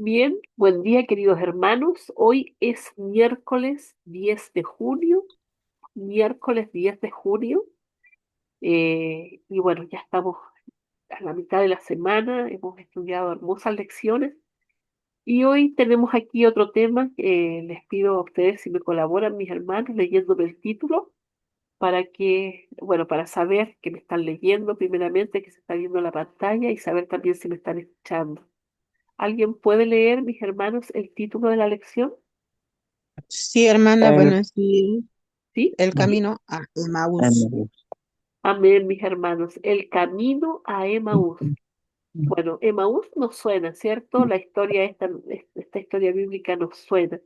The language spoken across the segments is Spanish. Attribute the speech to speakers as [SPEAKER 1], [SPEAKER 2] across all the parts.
[SPEAKER 1] Bien, buen día queridos hermanos. Hoy es miércoles 10 de junio, miércoles 10 de junio, y bueno, ya estamos a la mitad de la semana, hemos estudiado hermosas lecciones y hoy tenemos aquí otro tema. Les pido a ustedes si me colaboran, mis hermanos, leyéndome el título para que, bueno, para saber que me están leyendo primeramente, que se está viendo la pantalla y saber también si me están escuchando. ¿Alguien puede leer, mis hermanos, el título de la lección?
[SPEAKER 2] Sí, hermana,
[SPEAKER 3] El,
[SPEAKER 2] bueno, sí,
[SPEAKER 1] ¿Sí?
[SPEAKER 2] el camino a Emaús.
[SPEAKER 3] el-
[SPEAKER 1] Amén, mis hermanos. El camino a Emaús. Bueno, Emaús nos suena, ¿cierto? La historia esta historia bíblica nos suena.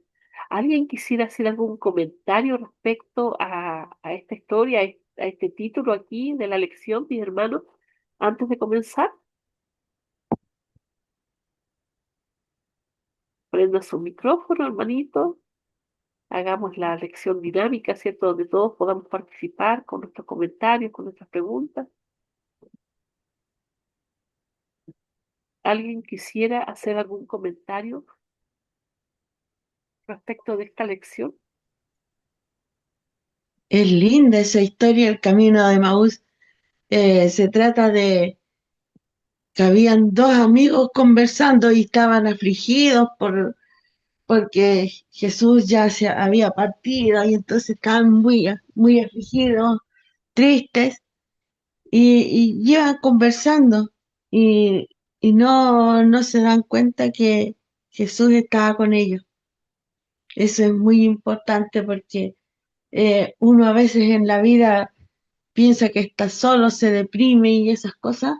[SPEAKER 1] ¿Alguien quisiera hacer algún comentario respecto a esta historia, a este título aquí de la lección, mis hermanos, antes de comenzar? Prenda su micrófono, hermanito. Hagamos la lección dinámica, ¿cierto? Donde todos podamos participar con nuestros comentarios, con nuestras preguntas. ¿Alguien quisiera hacer algún comentario respecto de esta lección?
[SPEAKER 2] Es linda esa historia, el camino de Emaús. Se trata de que habían dos amigos conversando y estaban afligidos porque Jesús ya se había partido y entonces estaban muy afligidos, tristes y iban conversando y, y no se dan cuenta que Jesús estaba con ellos. Eso es muy importante porque uno a veces en la vida piensa que está solo, se deprime y esas cosas,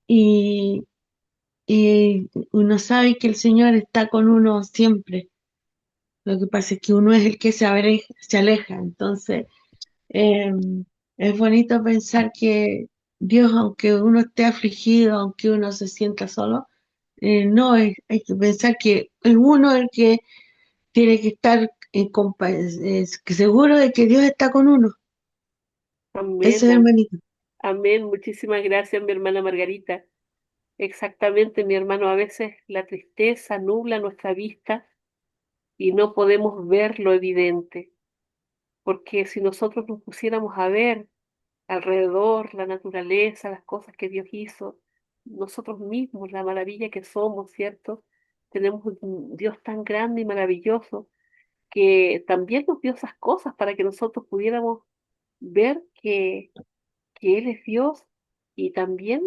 [SPEAKER 2] y, y uno sabe que el Señor está con uno siempre. Lo que pasa es que uno es el que se aleja. Entonces, eh, es bonito pensar que Dios, aunque uno esté afligido, aunque uno se sienta solo, no es, hay que pensar que es uno el que tiene que estar seguro de que Dios está con uno.
[SPEAKER 1] Amén,
[SPEAKER 2] Eso es hermanito.
[SPEAKER 1] amén. Muchísimas gracias, mi hermana Margarita. Exactamente, mi hermano, a veces la tristeza nubla nuestra vista y no podemos ver lo evidente, porque si nosotros nos pusiéramos a ver alrededor la naturaleza, las cosas que Dios hizo, nosotros mismos, la maravilla que somos, ¿cierto? Tenemos un Dios tan grande y maravilloso que también nos dio esas cosas para que nosotros pudiéramos ver que Él es Dios y también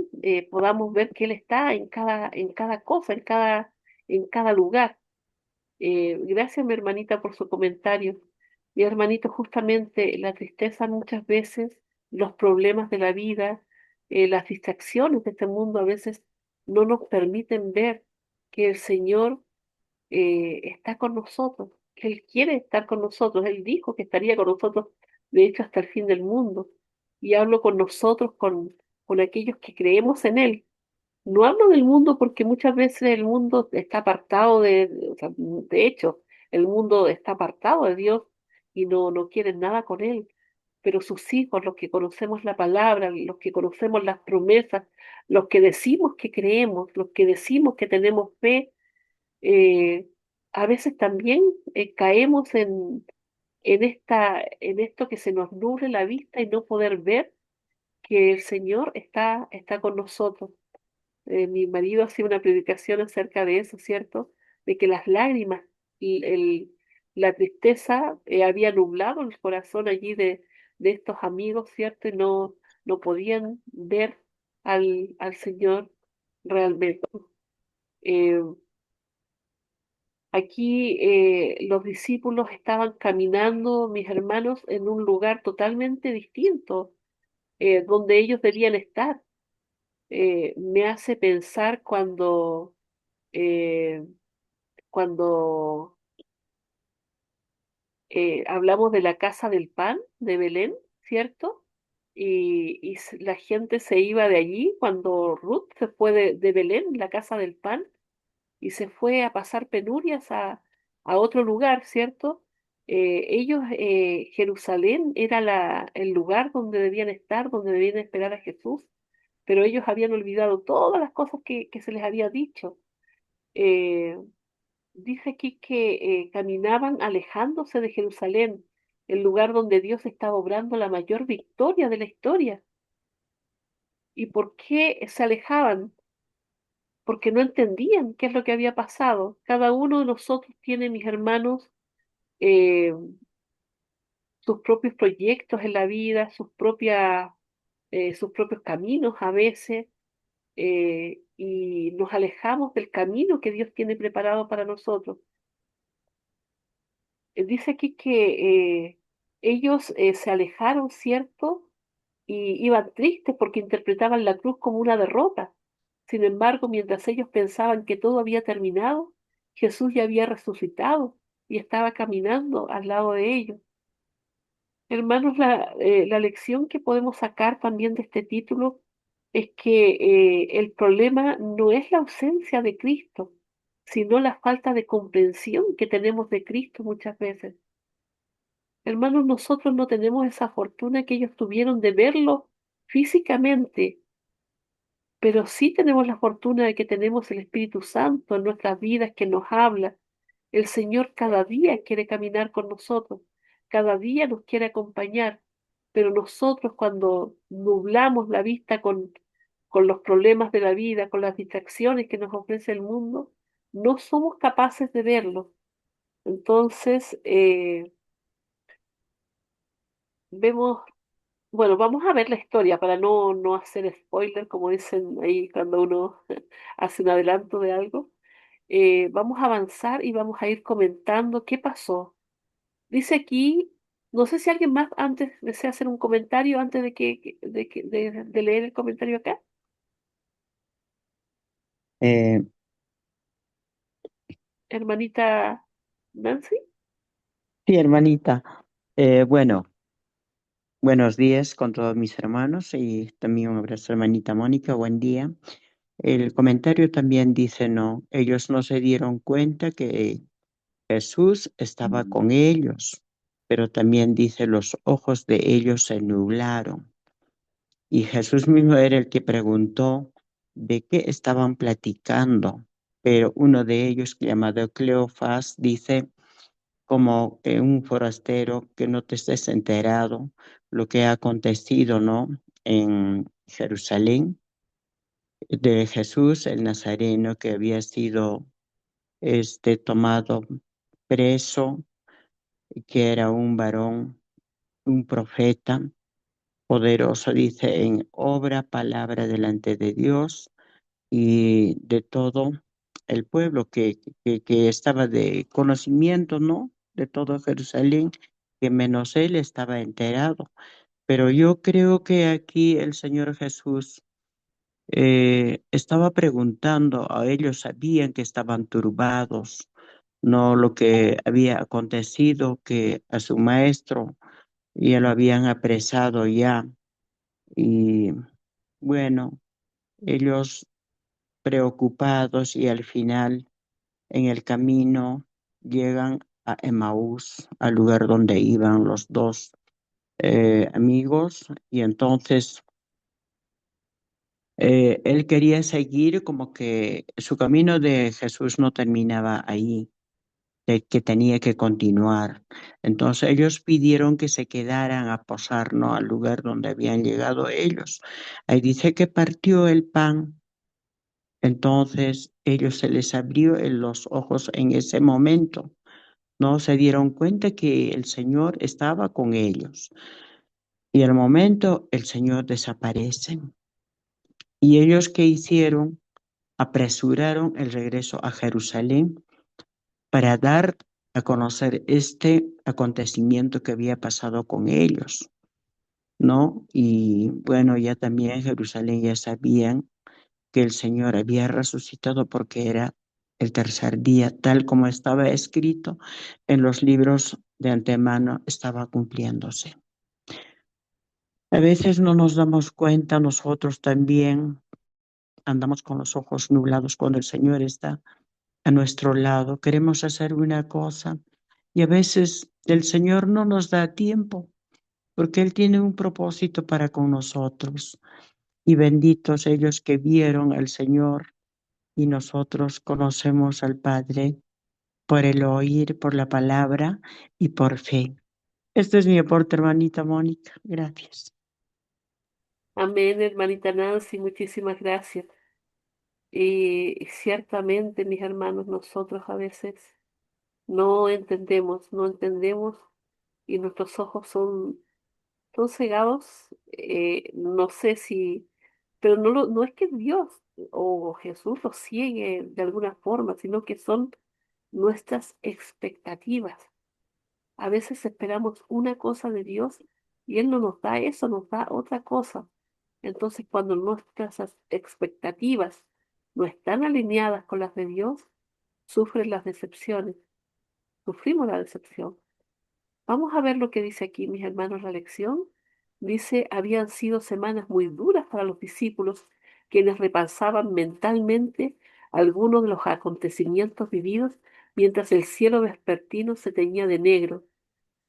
[SPEAKER 1] podamos ver que Él está en cada cosa, en cada lugar. Gracias, mi hermanita, por su comentario. Mi hermanito, justamente la tristeza muchas veces, los problemas de la vida, las distracciones de este mundo a veces no nos permiten ver que el Señor está con nosotros, que Él quiere estar con nosotros. Él dijo que estaría con nosotros, de hecho, hasta el fin del mundo. Y hablo con nosotros, con aquellos que creemos en Él. No hablo del mundo porque muchas veces el mundo está apartado o sea, de hecho, el mundo está apartado de Dios y no quieren nada con Él. Pero sus hijos, los que conocemos la palabra, los que conocemos las promesas, los que decimos que creemos, los que decimos que tenemos fe, eh, a veces también caemos en esto que se nos nuble la vista y no poder ver que el Señor está con nosotros. Mi marido hacía una predicación acerca de eso, ¿cierto? De que las lágrimas y la tristeza había nublado el corazón allí de estos amigos, ¿cierto? Y no podían ver al Señor realmente. Eh, Aquí los discípulos estaban caminando, mis hermanos, en un lugar totalmente distinto, donde ellos debían estar. Me hace pensar eh, cuando hablamos de la casa del pan de Belén, ¿cierto? La gente se iba de allí cuando Ruth se fue de Belén, la casa del pan, y se fue a pasar penurias a otro lugar, ¿cierto? Jerusalén era el lugar donde debían estar, donde debían esperar a Jesús, pero ellos habían olvidado todas las cosas que se les había dicho. Eh, Dice aquí que caminaban alejándose de Jerusalén, el lugar donde Dios estaba obrando la mayor victoria de la historia. ¿Y por qué se alejaban? Porque no entendían qué es lo que había pasado. Cada uno de nosotros tiene, mis hermanos, eh, sus propios proyectos en la vida, sus propios caminos a veces, y nos alejamos del camino que Dios tiene preparado para nosotros. Dice aquí que ellos se alejaron, ¿cierto? Y iban tristes porque interpretaban la cruz como una derrota. Sin embargo, mientras ellos pensaban que todo había terminado, Jesús ya había resucitado y estaba caminando al lado de ellos. Hermanos, la lección que podemos sacar también de este título es que el problema no es la ausencia de Cristo, sino la falta de comprensión que tenemos de Cristo muchas veces. Hermanos, nosotros no tenemos esa fortuna que ellos tuvieron de verlo físicamente, pero sí tenemos la fortuna de que tenemos el Espíritu Santo en nuestras vidas que nos habla. El Señor cada día quiere caminar con nosotros, cada día nos quiere acompañar, pero nosotros cuando nublamos la vista con los problemas de la vida, con las distracciones que nos ofrece el mundo, no somos capaces de verlo. Entonces, vemos. Bueno, vamos a ver la historia para no hacer spoiler, como dicen ahí cuando uno hace un adelanto de algo. Vamos a avanzar y vamos a ir comentando qué pasó. Dice aquí, no sé si alguien más antes desea hacer un comentario antes de leer el comentario acá.
[SPEAKER 3] Eh,
[SPEAKER 1] Hermanita Nancy.
[SPEAKER 3] sí, hermanita. Bueno, buenos días con todos mis hermanos y también un abrazo, hermanita Mónica. Buen día. El comentario también dice, no, ellos no se dieron cuenta que Jesús estaba con ellos, pero también dice, los ojos de ellos se nublaron. Y Jesús mismo era el que preguntó de qué estaban platicando, pero uno de ellos, llamado Cleofás, dice, como que un forastero que no te estés enterado lo que ha acontecido, ¿no? En Jerusalén, de Jesús el Nazareno que había sido tomado preso, que era un varón, un profeta poderoso, dice, en obra, palabra delante de Dios y de todo el pueblo que estaba de conocimiento, ¿no? De todo Jerusalén, que menos él estaba enterado. Pero yo creo que aquí el Señor Jesús estaba preguntando, a ellos sabían que estaban turbados, no lo que había acontecido, que a su maestro ya lo habían apresado ya. Y bueno, ellos preocupados y al final en el camino llegan a Emaús, al lugar donde iban los dos amigos, y entonces él quería seguir como que su camino de Jesús no terminaba ahí, de que tenía que continuar. Entonces ellos pidieron que se quedaran a posar, ¿no? Al lugar donde habían llegado ellos. Ahí dice que partió el pan. Entonces ellos se les abrió en los ojos en ese momento. No se dieron cuenta que el Señor estaba con ellos. Y al momento el Señor desaparece. ¿Y ellos qué hicieron? Apresuraron el regreso a Jerusalén para dar a conocer este acontecimiento que había pasado con ellos, ¿no? Y bueno, ya también en Jerusalén ya sabían que el Señor había resucitado porque era el tercer día, tal como estaba escrito en los libros de antemano, estaba cumpliéndose. A veces no nos damos cuenta, nosotros también andamos con los ojos nublados cuando el Señor está a nuestro lado. Queremos hacer una cosa y a veces el Señor no nos da tiempo porque Él tiene un propósito para con nosotros. Y benditos ellos que vieron al Señor y nosotros conocemos al Padre por el oír, por la palabra y por fe. Este es mi aporte, hermanita Mónica. Gracias.
[SPEAKER 1] Amén, hermanita Nancy, muchísimas gracias. Y ciertamente, mis hermanos, nosotros a veces no entendemos y nuestros ojos son cegados. No sé si, pero no es que Dios o Jesús los ciegue de alguna forma, sino que son nuestras expectativas. A veces esperamos una cosa de Dios y Él no nos da eso, nos da otra cosa. Entonces, cuando nuestras expectativas no están alineadas con las de Dios, sufren las decepciones, sufrimos la decepción. Vamos a ver lo que dice aquí, mis hermanos, la lección. Dice, habían sido semanas muy duras para los discípulos, quienes repasaban mentalmente algunos de los acontecimientos vividos mientras el cielo vespertino se teñía de negro: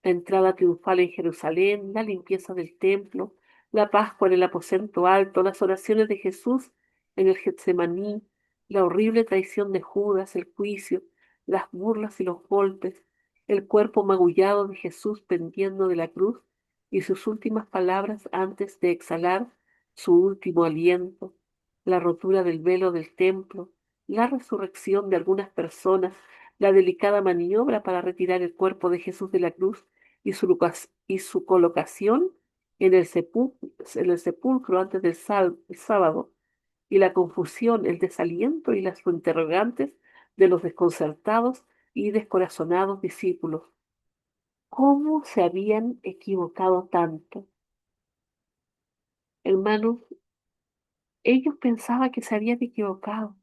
[SPEAKER 1] la entrada triunfal en Jerusalén, la limpieza del templo, la Pascua en el aposento alto, las oraciones de Jesús en el Getsemaní, la horrible traición de Judas, el juicio, las burlas y los golpes, el cuerpo magullado de Jesús pendiendo de la cruz y sus últimas palabras antes de exhalar su último aliento, la rotura del velo del templo, la resurrección de algunas personas, la delicada maniobra para retirar el cuerpo de Jesús de la cruz y su colocación en el sepulcro antes del el sábado, y la confusión, el desaliento y las interrogantes de los desconcertados y descorazonados discípulos. ¿Cómo se habían equivocado tanto? Hermanos, ellos pensaban que se habían equivocado.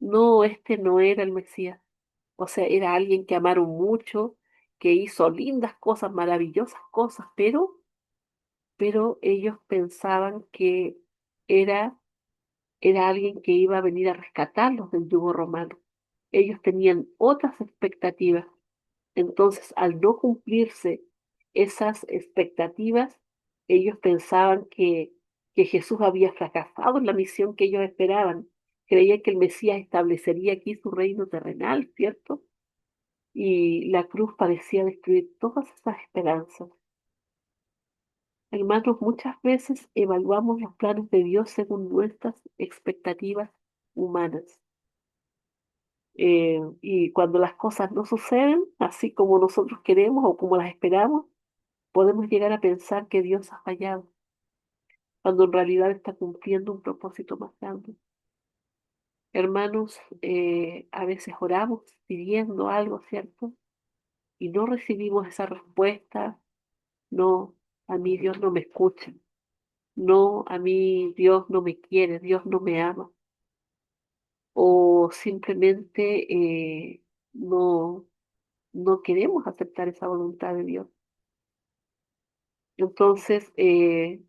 [SPEAKER 1] No, este no era el Mesías. O sea, era alguien que amaron mucho, que hizo lindas cosas, maravillosas cosas, pero ellos pensaban que era, era alguien que iba a venir a rescatarlos del yugo romano. Ellos tenían otras expectativas. Entonces, al no cumplirse esas expectativas, ellos pensaban que Jesús había fracasado en la misión que ellos esperaban. Creían que el Mesías establecería aquí su reino terrenal, ¿cierto? Y la cruz parecía destruir todas esas esperanzas. Hermanos, muchas veces evaluamos los planes de Dios según nuestras expectativas humanas. Y cuando las cosas no suceden así como nosotros queremos o como las esperamos, podemos llegar a pensar que Dios ha fallado, cuando en realidad está cumpliendo un propósito más grande. Hermanos, a veces oramos pidiendo algo, ¿cierto? Y no recibimos esa respuesta. No, a mí Dios no me escucha. No, a mí Dios no me quiere, Dios no me ama. O simplemente no, no queremos aceptar esa voluntad de Dios. Entonces,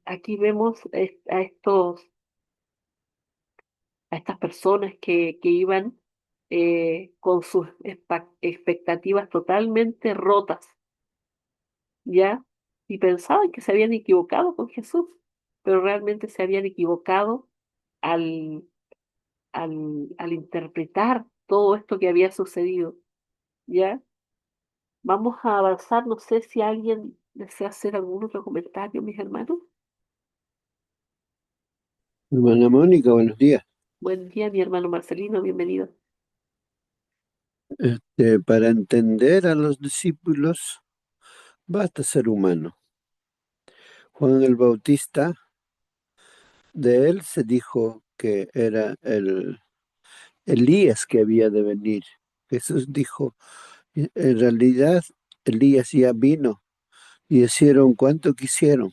[SPEAKER 1] aquí vemos a estas personas que iban con sus expectativas totalmente rotas, ¿ya? Y pensaban que se habían equivocado con Jesús, pero realmente se habían equivocado al, al interpretar todo esto que había sucedido, ¿ya? Vamos a avanzar, no sé si alguien desea hacer algún otro comentario, mis hermanos.
[SPEAKER 4] Hermana Mónica, buenos días.
[SPEAKER 1] Buen día, mi hermano Marcelino, bienvenido.
[SPEAKER 4] Para entender a los discípulos, basta ser humano. Juan el Bautista, de él se dijo que era el Elías que había de venir. Jesús dijo, en realidad Elías ya vino y hicieron cuanto quisieron.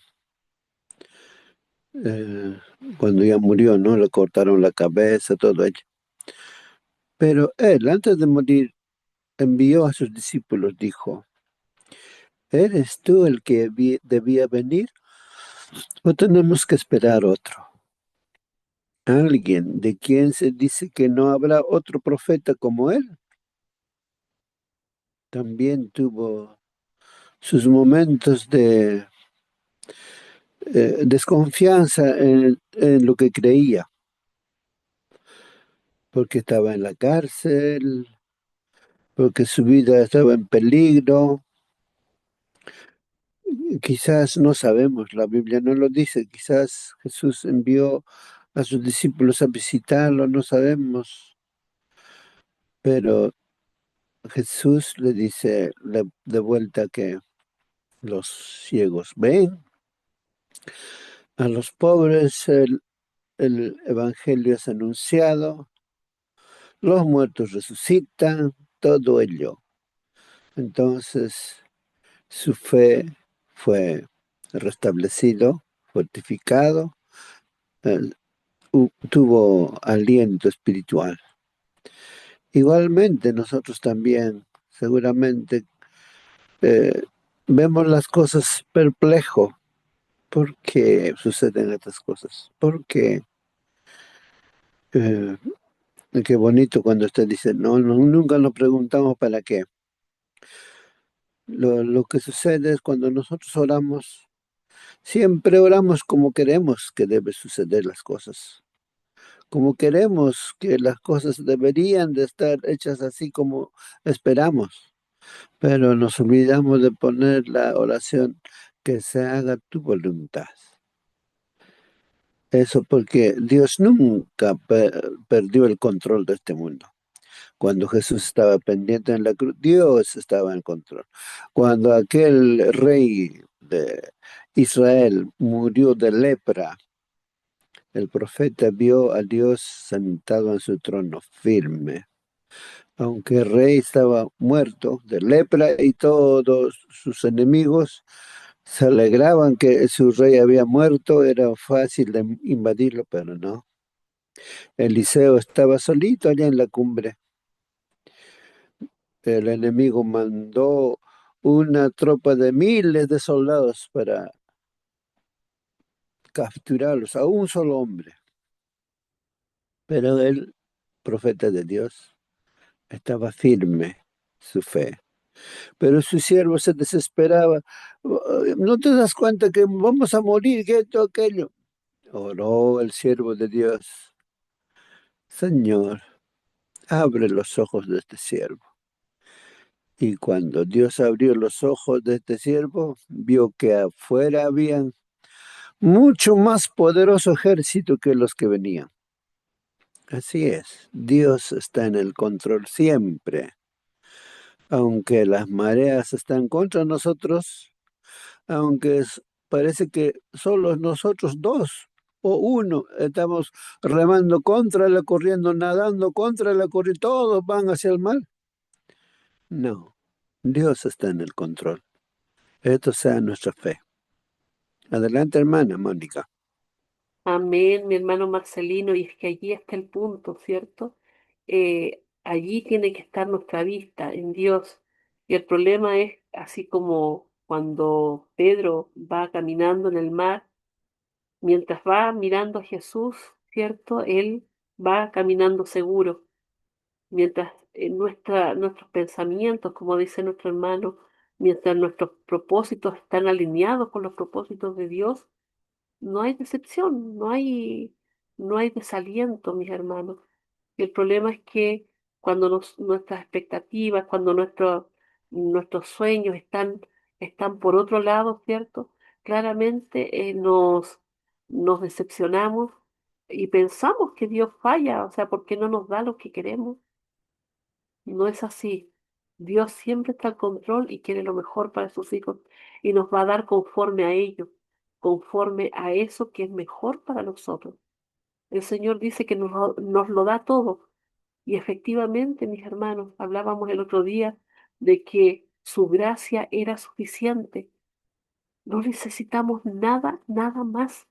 [SPEAKER 4] Eh, Cuando ya murió, ¿no? Le cortaron la cabeza, todo ello. Pero él, antes de morir, envió a sus discípulos, dijo, ¿eres tú el que debía venir o tenemos que esperar otro? Alguien de quien se dice que no habrá otro profeta como él. También tuvo sus momentos de desconfianza en lo que creía. porque estaba en la cárcel, porque su vida estaba en peligro. Quizás no sabemos, la Biblia no lo dice, quizás Jesús envió a sus discípulos a visitarlo, no sabemos, pero Jesús le dice de vuelta que los ciegos ven, a los pobres el evangelio es anunciado, los muertos resucitan, todo ello. Entonces su fe fue restablecido, fortificado, eh, tuvo aliento espiritual. Igualmente nosotros también, seguramente, eh, vemos las cosas perplejo. ¿Por qué suceden estas cosas? Porque eh, qué bonito cuando usted dice, no, nunca nos preguntamos para qué. Lo que sucede es cuando nosotros oramos, siempre oramos como queremos que deben suceder las cosas, como queremos que las cosas deberían de estar hechas así como esperamos, pero nos olvidamos de poner la oración que se haga tu voluntad. Eso porque Dios nunca perdió el control de este mundo. Cuando Jesús estaba pendiente en la cruz, Dios estaba en control. Cuando aquel rey de Israel murió de lepra, el profeta vio a Dios sentado en su trono firme. Aunque el rey estaba muerto de lepra y todos sus enemigos se alegraban que su rey había muerto, era fácil de invadirlo, pero no. Eliseo estaba solito allá en la cumbre. El enemigo mandó una tropa de miles de soldados para capturarlos a un solo hombre. Pero el profeta de Dios estaba firme su fe. Pero su siervo se desesperaba. ¿No te das cuenta que vamos a morir, que esto, aquello? Oró el siervo de Dios. Señor, abre los ojos de este siervo. Y cuando Dios abrió los ojos de este siervo, vio que afuera habían mucho más poderoso ejército que los que venían. Así es, Dios está en el control siempre. Aunque las mareas están contra nosotros, aunque parece que solo nosotros dos o uno estamos remando contra la corriente, nadando contra la corriente, todos van hacia el mal. No, Dios está en el control. Esto sea nuestra fe. Adelante, hermana Mónica.
[SPEAKER 1] Amén, mi hermano Marcelino, y es que allí está el punto, ¿cierto? Allí tiene que estar nuestra vista en Dios. Y el problema es, así como cuando Pedro va caminando en el mar, mientras va mirando a Jesús, ¿cierto? Él va caminando seguro, mientras nuestros pensamientos, como dice nuestro hermano, mientras nuestros propósitos están alineados con los propósitos de Dios, no hay decepción, no hay desaliento, mis hermanos. Y el problema es que cuando nuestras expectativas, cuando nuestros sueños están por otro lado, ¿cierto? Claramente nos decepcionamos y pensamos que Dios falla, o sea, ¿por qué no nos da lo que queremos? No es así. Dios siempre está al control y quiere lo mejor para sus hijos y nos va a dar conforme a ello, conforme a eso que es mejor para nosotros. El Señor dice que nos lo da todo y efectivamente, mis hermanos, hablábamos el otro día de que su gracia era suficiente. No necesitamos nada, nada más.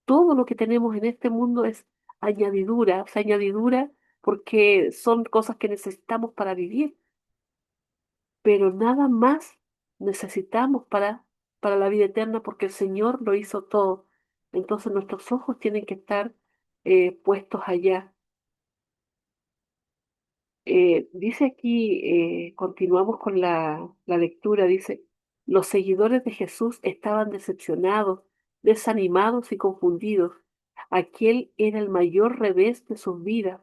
[SPEAKER 1] Todo lo que tenemos en este mundo es añadidura, o sea, añadidura porque son cosas que necesitamos para vivir, pero nada más necesitamos para la vida eterna porque el Señor lo hizo todo. Entonces nuestros ojos tienen que estar puestos allá. Dice aquí, continuamos con la lectura, dice, los seguidores de Jesús estaban decepcionados, desanimados y confundidos. Aquel era el mayor revés de sus vidas,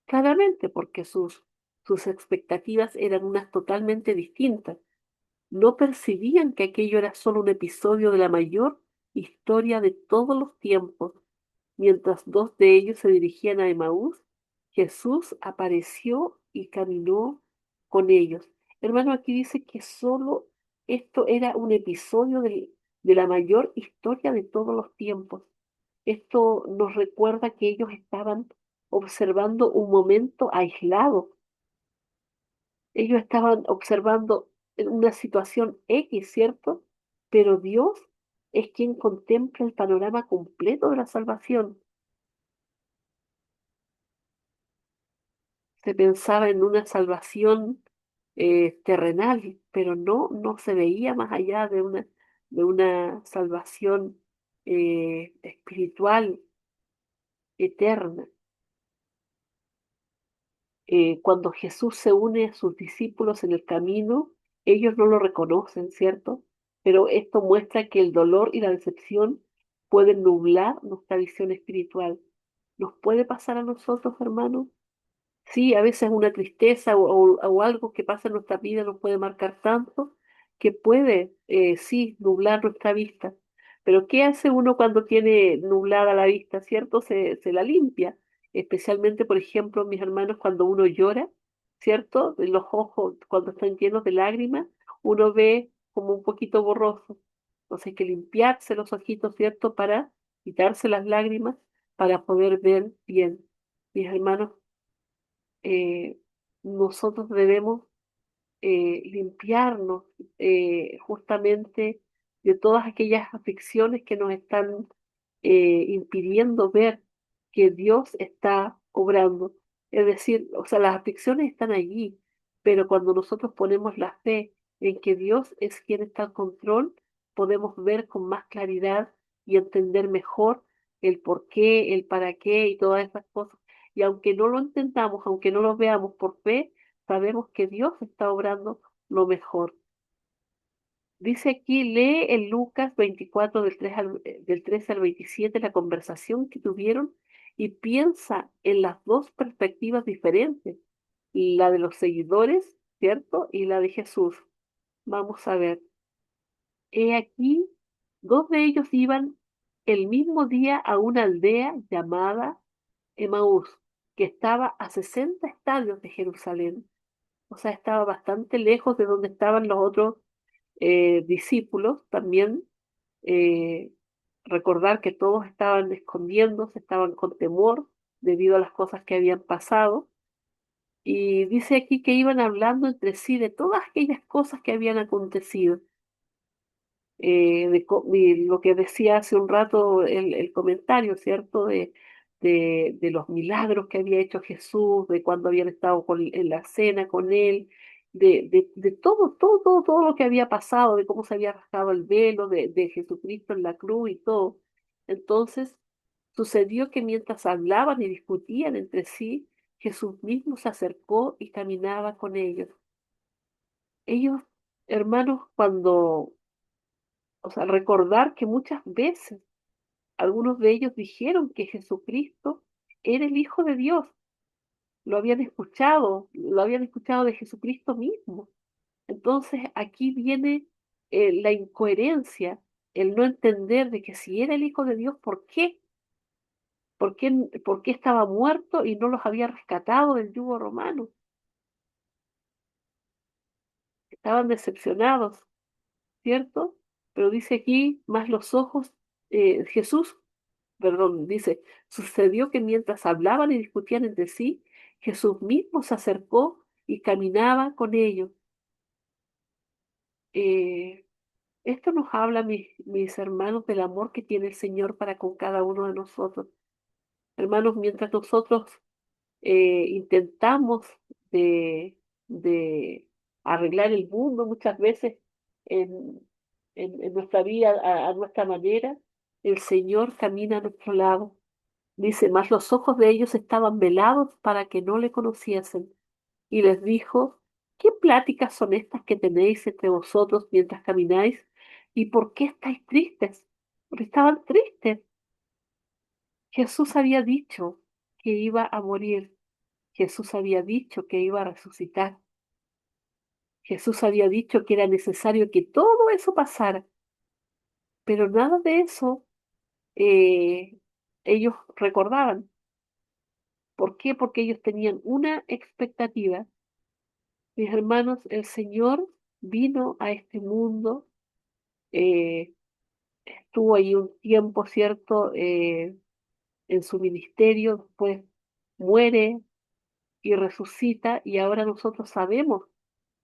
[SPEAKER 1] claramente porque sus expectativas eran unas totalmente distintas. No percibían que aquello era solo un episodio de la mayor historia de todos los tiempos. Mientras dos de ellos se dirigían a Emaús, Jesús apareció y caminó con ellos. Hermano, aquí dice que solo esto era un episodio de la mayor historia de todos los tiempos. Esto nos recuerda que ellos estaban observando un momento aislado. Ellos estaban observando una situación X, ¿cierto? Pero Dios es quien contempla el panorama completo de la salvación. Se pensaba en una salvación terrenal, pero no se veía más allá de una salvación espiritual, eterna. Cuando Jesús se une a sus discípulos en el camino, ellos no lo reconocen, ¿cierto? Pero esto muestra que el dolor y la decepción pueden nublar nuestra visión espiritual. ¿Nos puede pasar a nosotros, hermanos? Sí, a veces una tristeza o algo que pasa en nuestra vida nos puede marcar tanto que puede, sí, nublar nuestra vista. Pero ¿qué hace uno cuando tiene nublada la vista, cierto? Se la limpia. Especialmente, por ejemplo, mis hermanos, cuando uno llora, ¿cierto? Los ojos, cuando están llenos de lágrimas, uno ve como un poquito borroso. Entonces hay que limpiarse los ojitos, ¿cierto? Para quitarse las lágrimas, para poder ver bien. Mis hermanos, eh, nosotros debemos limpiarnos justamente de todas aquellas aflicciones que nos están impidiendo ver que Dios está obrando. Es decir, o sea, las aflicciones están allí, pero cuando nosotros ponemos la fe en que Dios es quien está al control, podemos ver con más claridad y entender mejor el por qué, el para qué y todas esas cosas. Y aunque no lo entendamos, aunque no lo veamos por fe, sabemos que Dios está obrando lo mejor. Dice aquí, lee en Lucas 24 del 13 al 27 la conversación que tuvieron y piensa en las dos perspectivas diferentes, la de los seguidores, ¿cierto? Y la de Jesús. Vamos a ver. He aquí, dos de ellos iban el mismo día a una aldea llamada Emaús, que estaba a 60 estadios de Jerusalén. O sea, estaba bastante lejos de donde estaban los otros discípulos. También eh, recordar que todos estaban escondiéndose, estaban con temor debido a las cosas que habían pasado. Y dice aquí que iban hablando entre sí de todas aquellas cosas que habían acontecido. Y lo que decía hace un rato el comentario, ¿cierto? De los milagros que había hecho Jesús, de cuando habían estado en la cena con él, de todo lo que había pasado, de cómo se había rasgado el velo de Jesucristo en la cruz y todo. Entonces, sucedió que mientras hablaban y discutían entre sí, Jesús mismo se acercó y caminaba con ellos. Ellos, hermanos, o sea, recordar que muchas veces algunos de ellos dijeron que Jesucristo era el Hijo de Dios. Lo habían escuchado de Jesucristo mismo. Entonces aquí viene la incoherencia, el no entender de que si era el Hijo de Dios, ¿por qué? ¿Por qué estaba muerto y no los había rescatado del yugo romano? Estaban decepcionados, ¿cierto? Pero dice aquí, más los ojos, Jesús, perdón, dice, sucedió que mientras hablaban y discutían entre sí, Jesús mismo se acercó y caminaba con ellos. Eh, Esto nos habla, mis hermanos, del amor que tiene el Señor para con cada uno de nosotros. Hermanos, mientras nosotros intentamos de, de arreglar el mundo muchas veces en, en nuestra vida a nuestra manera, el Señor camina a nuestro lado. Dice, mas los ojos de ellos estaban velados para que no le conociesen. Y les dijo, ¿qué pláticas son estas que tenéis entre vosotros mientras camináis? ¿Y por qué estáis tristes? Porque estaban tristes. Jesús había dicho que iba a morir. Jesús había dicho que iba a resucitar. Jesús había dicho que era necesario que todo eso pasara, pero nada de eso eh, ellos recordaban. ¿Por qué? Porque ellos tenían una expectativa. Mis hermanos, el Señor vino a este mundo, eh, estuvo ahí un tiempo, ¿cierto? En su ministerio, después muere y resucita y ahora nosotros sabemos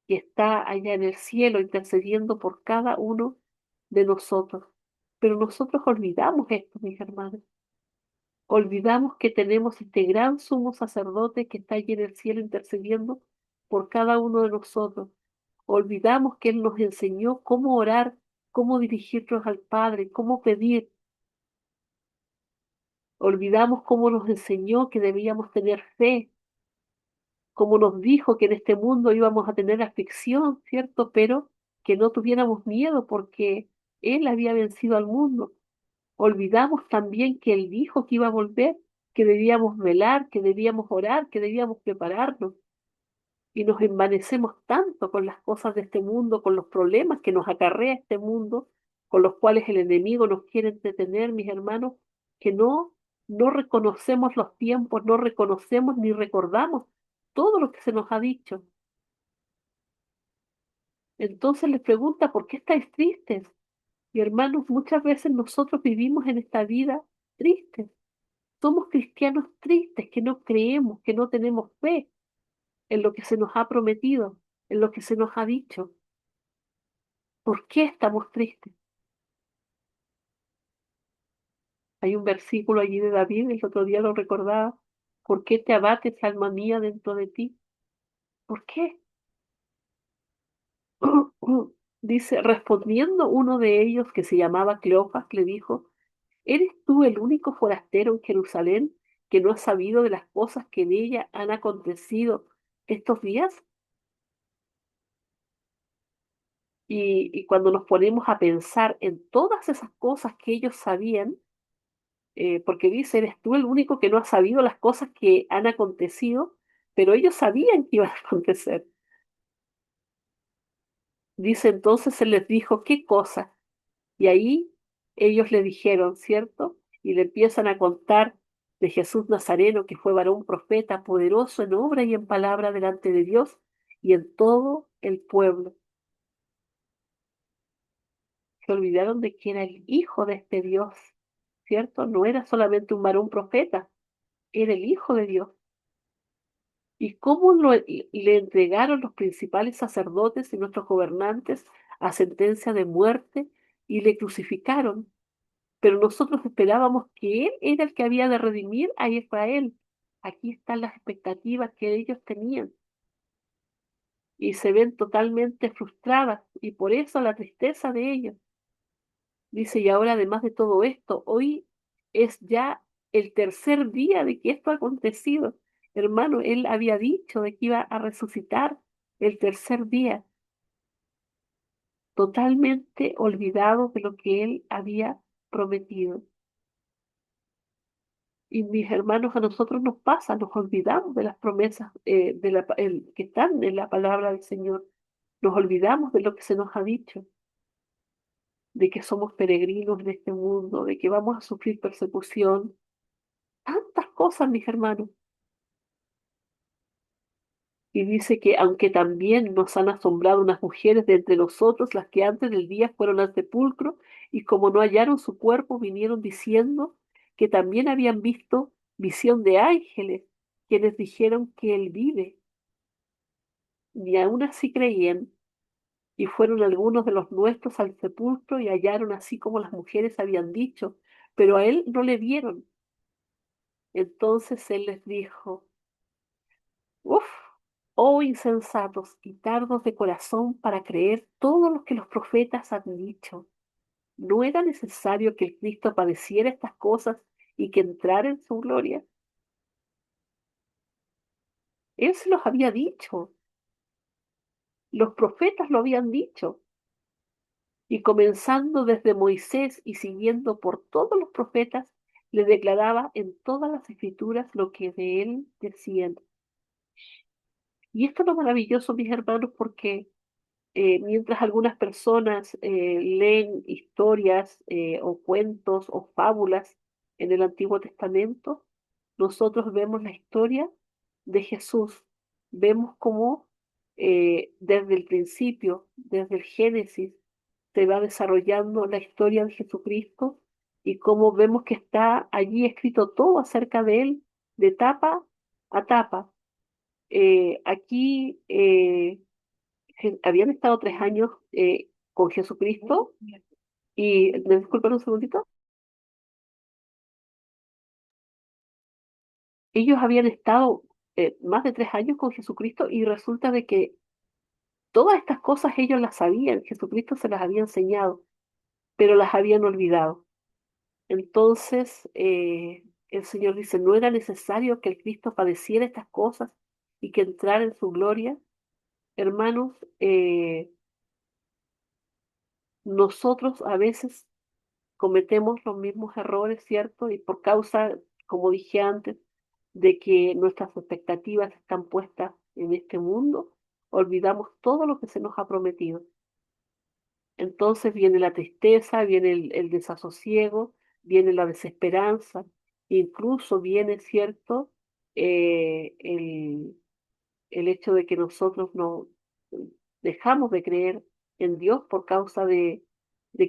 [SPEAKER 1] que está allá en el cielo intercediendo por cada uno de nosotros. Pero nosotros olvidamos esto, mis hermanos. Olvidamos que tenemos este gran sumo sacerdote que está allí en el cielo intercediendo por cada uno de nosotros. Olvidamos que Él nos enseñó cómo orar, cómo dirigirnos al Padre, cómo pedir. Olvidamos cómo nos enseñó que debíamos tener fe, cómo nos dijo que en este mundo íbamos a tener aflicción, ¿cierto? Pero que no tuviéramos miedo porque Él había vencido al mundo. Olvidamos también que Él dijo que iba a volver, que debíamos velar, que debíamos orar, que debíamos prepararnos. Y nos envanecemos tanto con las cosas de este mundo, con los problemas que nos acarrea este mundo, con los cuales el enemigo nos quiere entretener, mis hermanos, que no reconocemos los tiempos, no reconocemos ni recordamos todo lo que se nos ha dicho. Entonces les pregunta, ¿por qué estáis tristes? Y hermanos, muchas veces nosotros vivimos en esta vida tristes. Somos cristianos tristes que no creemos, que no tenemos fe en lo que se nos ha prometido, en lo que se nos ha dicho. ¿Por qué estamos tristes? Hay un versículo allí de David, el otro día lo recordaba. ¿Por qué te abates, alma mía, dentro de ti? ¿Por qué? Dice, respondiendo uno de ellos que se llamaba Cleofas, le dijo, ¿eres tú el único forastero en Jerusalén que no ha sabido de las cosas que en ella han acontecido estos días? Y cuando nos ponemos a pensar en todas esas cosas que ellos sabían, porque dice, eres tú el único que no ha sabido las cosas que han acontecido, pero ellos sabían que iban a acontecer. Dice, entonces él les dijo, ¿qué cosa? Y ahí ellos le dijeron, ¿cierto? Y le empiezan a contar de Jesús Nazareno, que fue varón profeta, poderoso en obra y en palabra delante de Dios y en todo el pueblo. Se olvidaron de que era el hijo de este Dios, ¿cierto? No era solamente un varón profeta, era el hijo de Dios. ¿Y cómo le entregaron los principales sacerdotes y nuestros gobernantes a sentencia de muerte y le crucificaron? Pero nosotros esperábamos que Él era el que había de redimir a Israel. Aquí están las expectativas que ellos tenían y se ven totalmente frustradas y por eso la tristeza de ellos. Dice, y ahora además de todo esto, hoy es ya el tercer día de que esto ha acontecido. Hermano, Él había dicho de que iba a resucitar el tercer día, totalmente olvidado de lo que Él había prometido. Y mis hermanos, a nosotros nos pasa, nos olvidamos de las promesas que están en la palabra del Señor. Nos olvidamos de lo que se nos ha dicho, de que somos peregrinos en este mundo, de que vamos a sufrir persecución. Tantas cosas, mis hermanos. Y dice que aunque también nos han asombrado unas mujeres de entre nosotros, las que antes del día fueron al sepulcro, y como no hallaron su cuerpo, vinieron diciendo que también habían visto visión de ángeles, quienes dijeron que él vive. Ni aun así creían, y fueron algunos de los nuestros al sepulcro y hallaron así como las mujeres habían dicho, pero a él no le vieron. Entonces él les dijo, uf, oh insensatos y tardos de corazón para creer todo lo que los profetas han dicho. ¿No era necesario que el Cristo padeciera estas cosas y que entrara en su gloria? Él se los había dicho, los profetas lo habían dicho. Y comenzando desde Moisés y siguiendo por todos los profetas, le declaraba en todas las escrituras lo que de él decían. Y esto es lo maravilloso, mis hermanos, porque mientras algunas personas leen historias o cuentos o fábulas en el Antiguo Testamento, nosotros vemos la historia de Jesús. Vemos cómo desde el principio, desde el Génesis, se va desarrollando la historia de Jesucristo y cómo vemos que está allí escrito todo acerca de él, de tapa a tapa. Aquí habían estado 3 años con Jesucristo y, ¿me disculpan un segundito? Ellos habían estado más de 3 años con Jesucristo y resulta de que todas estas cosas ellos las sabían, Jesucristo se las había enseñado, pero las habían olvidado. Entonces, el Señor dice, no era necesario que el Cristo padeciera estas cosas y que entrara en su gloria. Hermanos, nosotros a veces cometemos los mismos errores, ¿cierto? Y por causa, como dije antes, de que nuestras expectativas están puestas en este mundo, olvidamos todo lo que se nos ha prometido. Entonces viene la tristeza, viene el desasosiego, viene la desesperanza, incluso viene, ¿cierto? Eh, el, el hecho de que nosotros no dejamos de creer en Dios por causa de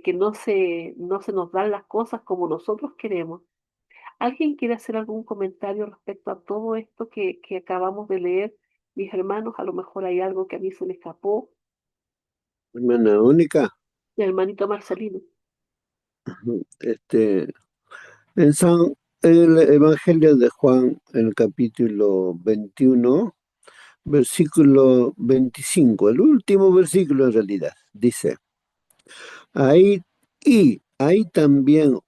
[SPEAKER 1] que no se nos dan las cosas como nosotros queremos. ¿Alguien quiere hacer algún comentario respecto a todo esto que acabamos de leer? Mis hermanos, a lo mejor hay algo que a mí se me escapó.
[SPEAKER 4] Hermana Única,
[SPEAKER 1] Mi hermanito Marcelino.
[SPEAKER 4] este, en el Evangelio de Juan, en el capítulo 21, versículo 25, el último versículo en realidad, dice, ahí y hay también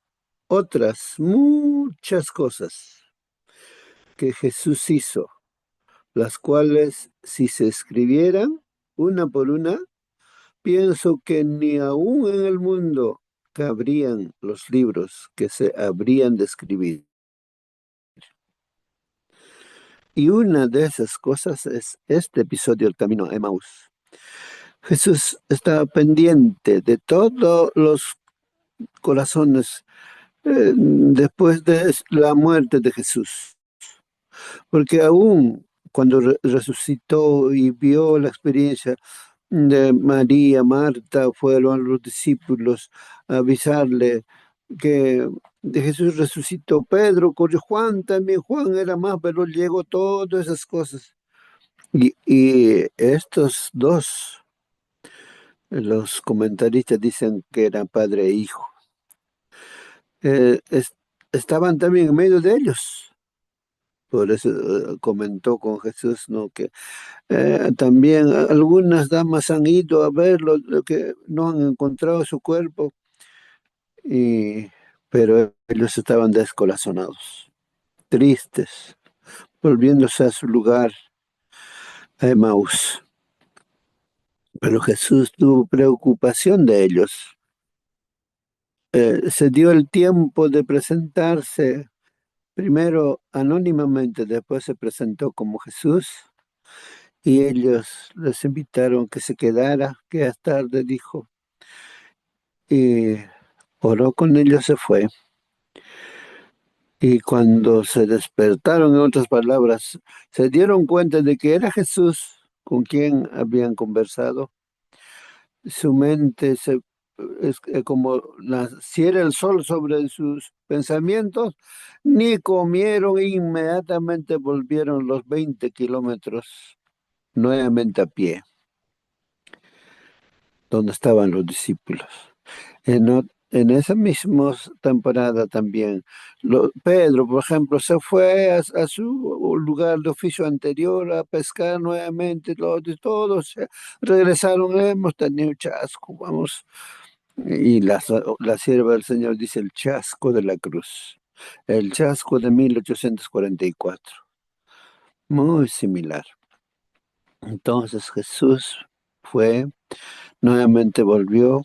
[SPEAKER 4] otras muchas cosas que Jesús hizo, las cuales si se escribieran una por una, pienso que ni aún en el mundo cabrían los libros que se habrían de escribir. Y una de esas cosas es este episodio del Camino a Emaús. Jesús estaba pendiente de todos los corazones después de la muerte de Jesús, porque aún cuando resucitó y vio la experiencia de María, Marta, fueron los discípulos a avisarle que de Jesús resucitó. Pedro, corrió Juan también, Juan era más, pero llegó todas esas cosas. Y estos dos, los comentaristas dicen que eran padre e hijo, eh, es- estaban también en medio de ellos. Por eso comentó con Jesús, ¿no? Que también algunas damas han ido a ver lo que no han encontrado su cuerpo, y, pero ellos estaban descorazonados, tristes, volviéndose a su lugar, a Emaús. Pero Jesús tuvo preocupación de ellos. Se dio el tiempo de presentarse primero anónimamente, después se presentó como Jesús y ellos les invitaron que se quedara, que más tarde dijo, y oró con ellos, se fue. Y cuando se despertaron, en otras palabras, se dieron cuenta de que era Jesús con quien habían conversado. Su mente es como naciera el sol sobre sus pensamientos, ni comieron e inmediatamente volvieron los 20 kilómetros nuevamente a pie, donde estaban los discípulos. En esa misma temporada también, Pedro, por ejemplo, se fue a su lugar de oficio anterior a pescar nuevamente, todos regresaron, hemos tenido chasco, vamos. Y la sierva del Señor dice el chasco de la cruz, el chasco de 1844, muy similar. Entonces Jesús fue, nuevamente volvió.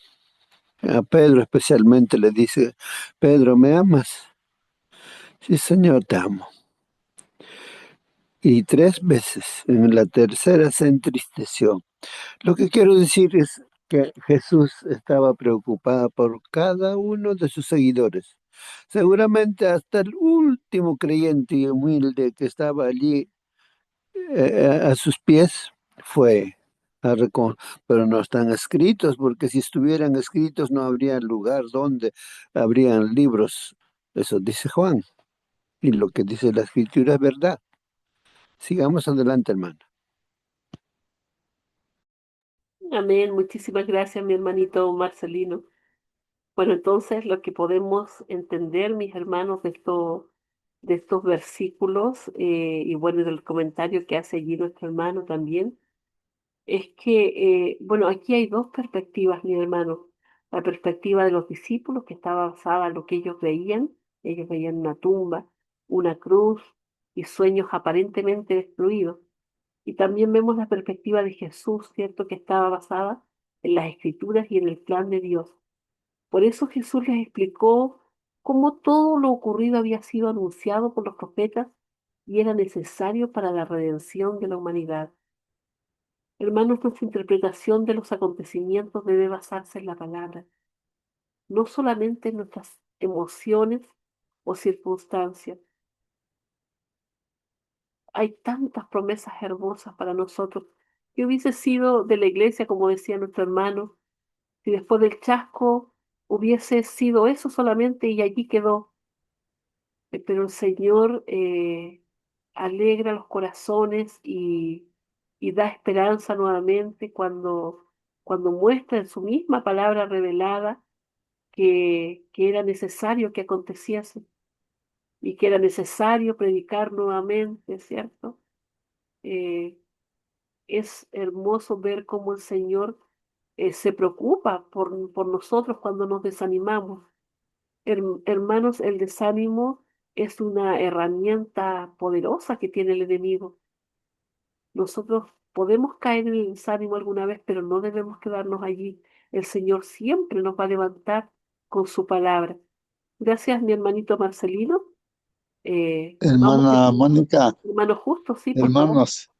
[SPEAKER 4] A Pedro especialmente le dice, Pedro, ¿me amas? Sí, Señor, te amo. Y 3 veces, en la tercera se entristeció. Lo que quiero decir es que Jesús estaba preocupado por cada uno de sus seguidores. Seguramente hasta el último creyente y humilde que estaba allí a sus pies fue pero no están escritos, porque si estuvieran escritos no habría lugar donde habrían libros. Eso dice Juan. Y lo que dice la escritura es verdad. Sigamos adelante, hermano.
[SPEAKER 1] Amén. Muchísimas gracias, mi hermanito Marcelino. Bueno, entonces lo que podemos entender, mis hermanos, de estos versículos, y bueno, del comentario que hace allí nuestro hermano también, es que, bueno, aquí hay dos perspectivas, mi hermano. La perspectiva de los discípulos, que estaba basada en lo que ellos veían una tumba, una cruz y sueños aparentemente destruidos. Y también vemos la perspectiva de Jesús, ¿cierto?, que estaba basada en las escrituras y en el plan de Dios. Por eso Jesús les explicó cómo todo lo ocurrido había sido anunciado por los profetas y era necesario para la redención de la humanidad. Hermanos, nuestra interpretación de los acontecimientos debe basarse en la palabra, no solamente en nuestras emociones o circunstancias. Hay tantas promesas hermosas para nosotros. Que hubiese sido de la iglesia, como decía nuestro hermano, si después del chasco hubiese sido eso solamente y allí quedó. Pero el Señor alegra los corazones y da esperanza nuevamente cuando muestra en su misma palabra revelada que era necesario que aconteciese y que era necesario predicar nuevamente, ¿cierto? Eh, es hermoso ver cómo el Señor se preocupa por nosotros cuando nos desanimamos. Hermanos, el desánimo es una herramienta poderosa que tiene el enemigo. Nosotros podemos caer en el desánimo alguna vez, pero no debemos quedarnos allí. El Señor siempre nos va a levantar con su palabra. Gracias, mi hermanito Marcelino. Vamos,
[SPEAKER 5] Hermana Mónica,
[SPEAKER 1] hermano Justo, sí, por favor.
[SPEAKER 5] hermanos,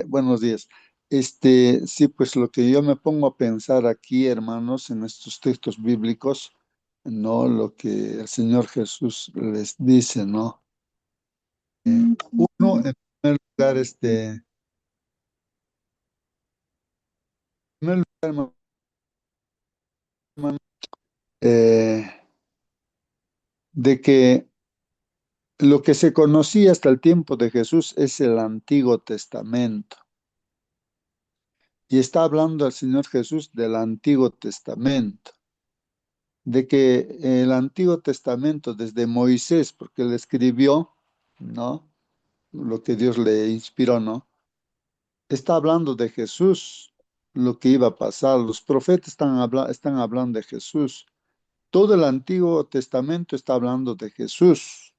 [SPEAKER 5] buenos días. Sí, pues lo que yo me pongo a pensar aquí, hermanos, en estos textos bíblicos, ¿no? Lo que el Señor Jesús les dice, ¿no? Uno, en primer lugar, en primer lugar, hermano, eh, de que lo que se conocía hasta el tiempo de Jesús es el Antiguo Testamento. Y está hablando el Señor Jesús del Antiguo Testamento, de que el Antiguo Testamento, desde Moisés, porque él escribió, ¿no? Lo que Dios le inspiró, ¿no? Está hablando de Jesús, lo que iba a pasar. Los profetas están hablando de Jesús. Todo el Antiguo Testamento está hablando de Jesús.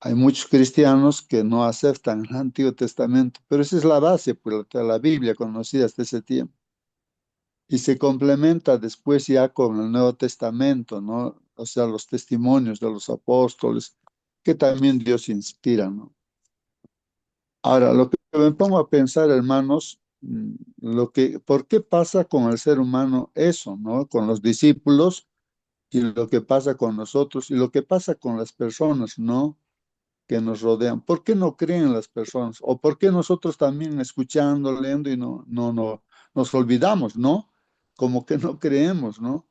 [SPEAKER 5] Hay muchos cristianos que no aceptan el Antiguo Testamento, pero esa es la base, pues, de la Biblia conocida hasta ese tiempo. Y se complementa después ya con el Nuevo Testamento, ¿no? O sea, los testimonios de los apóstoles, que también Dios inspira, ¿no? Ahora, lo que me pongo a pensar, hermanos, ¿por qué pasa con el ser humano eso, ¿no? Con los discípulos y lo que pasa con nosotros y lo que pasa con las personas, ¿no? Que nos rodean. ¿Por qué no creen las personas? ¿O por qué nosotros también escuchando, leyendo y no nos olvidamos, ¿no? Como que no creemos, ¿no?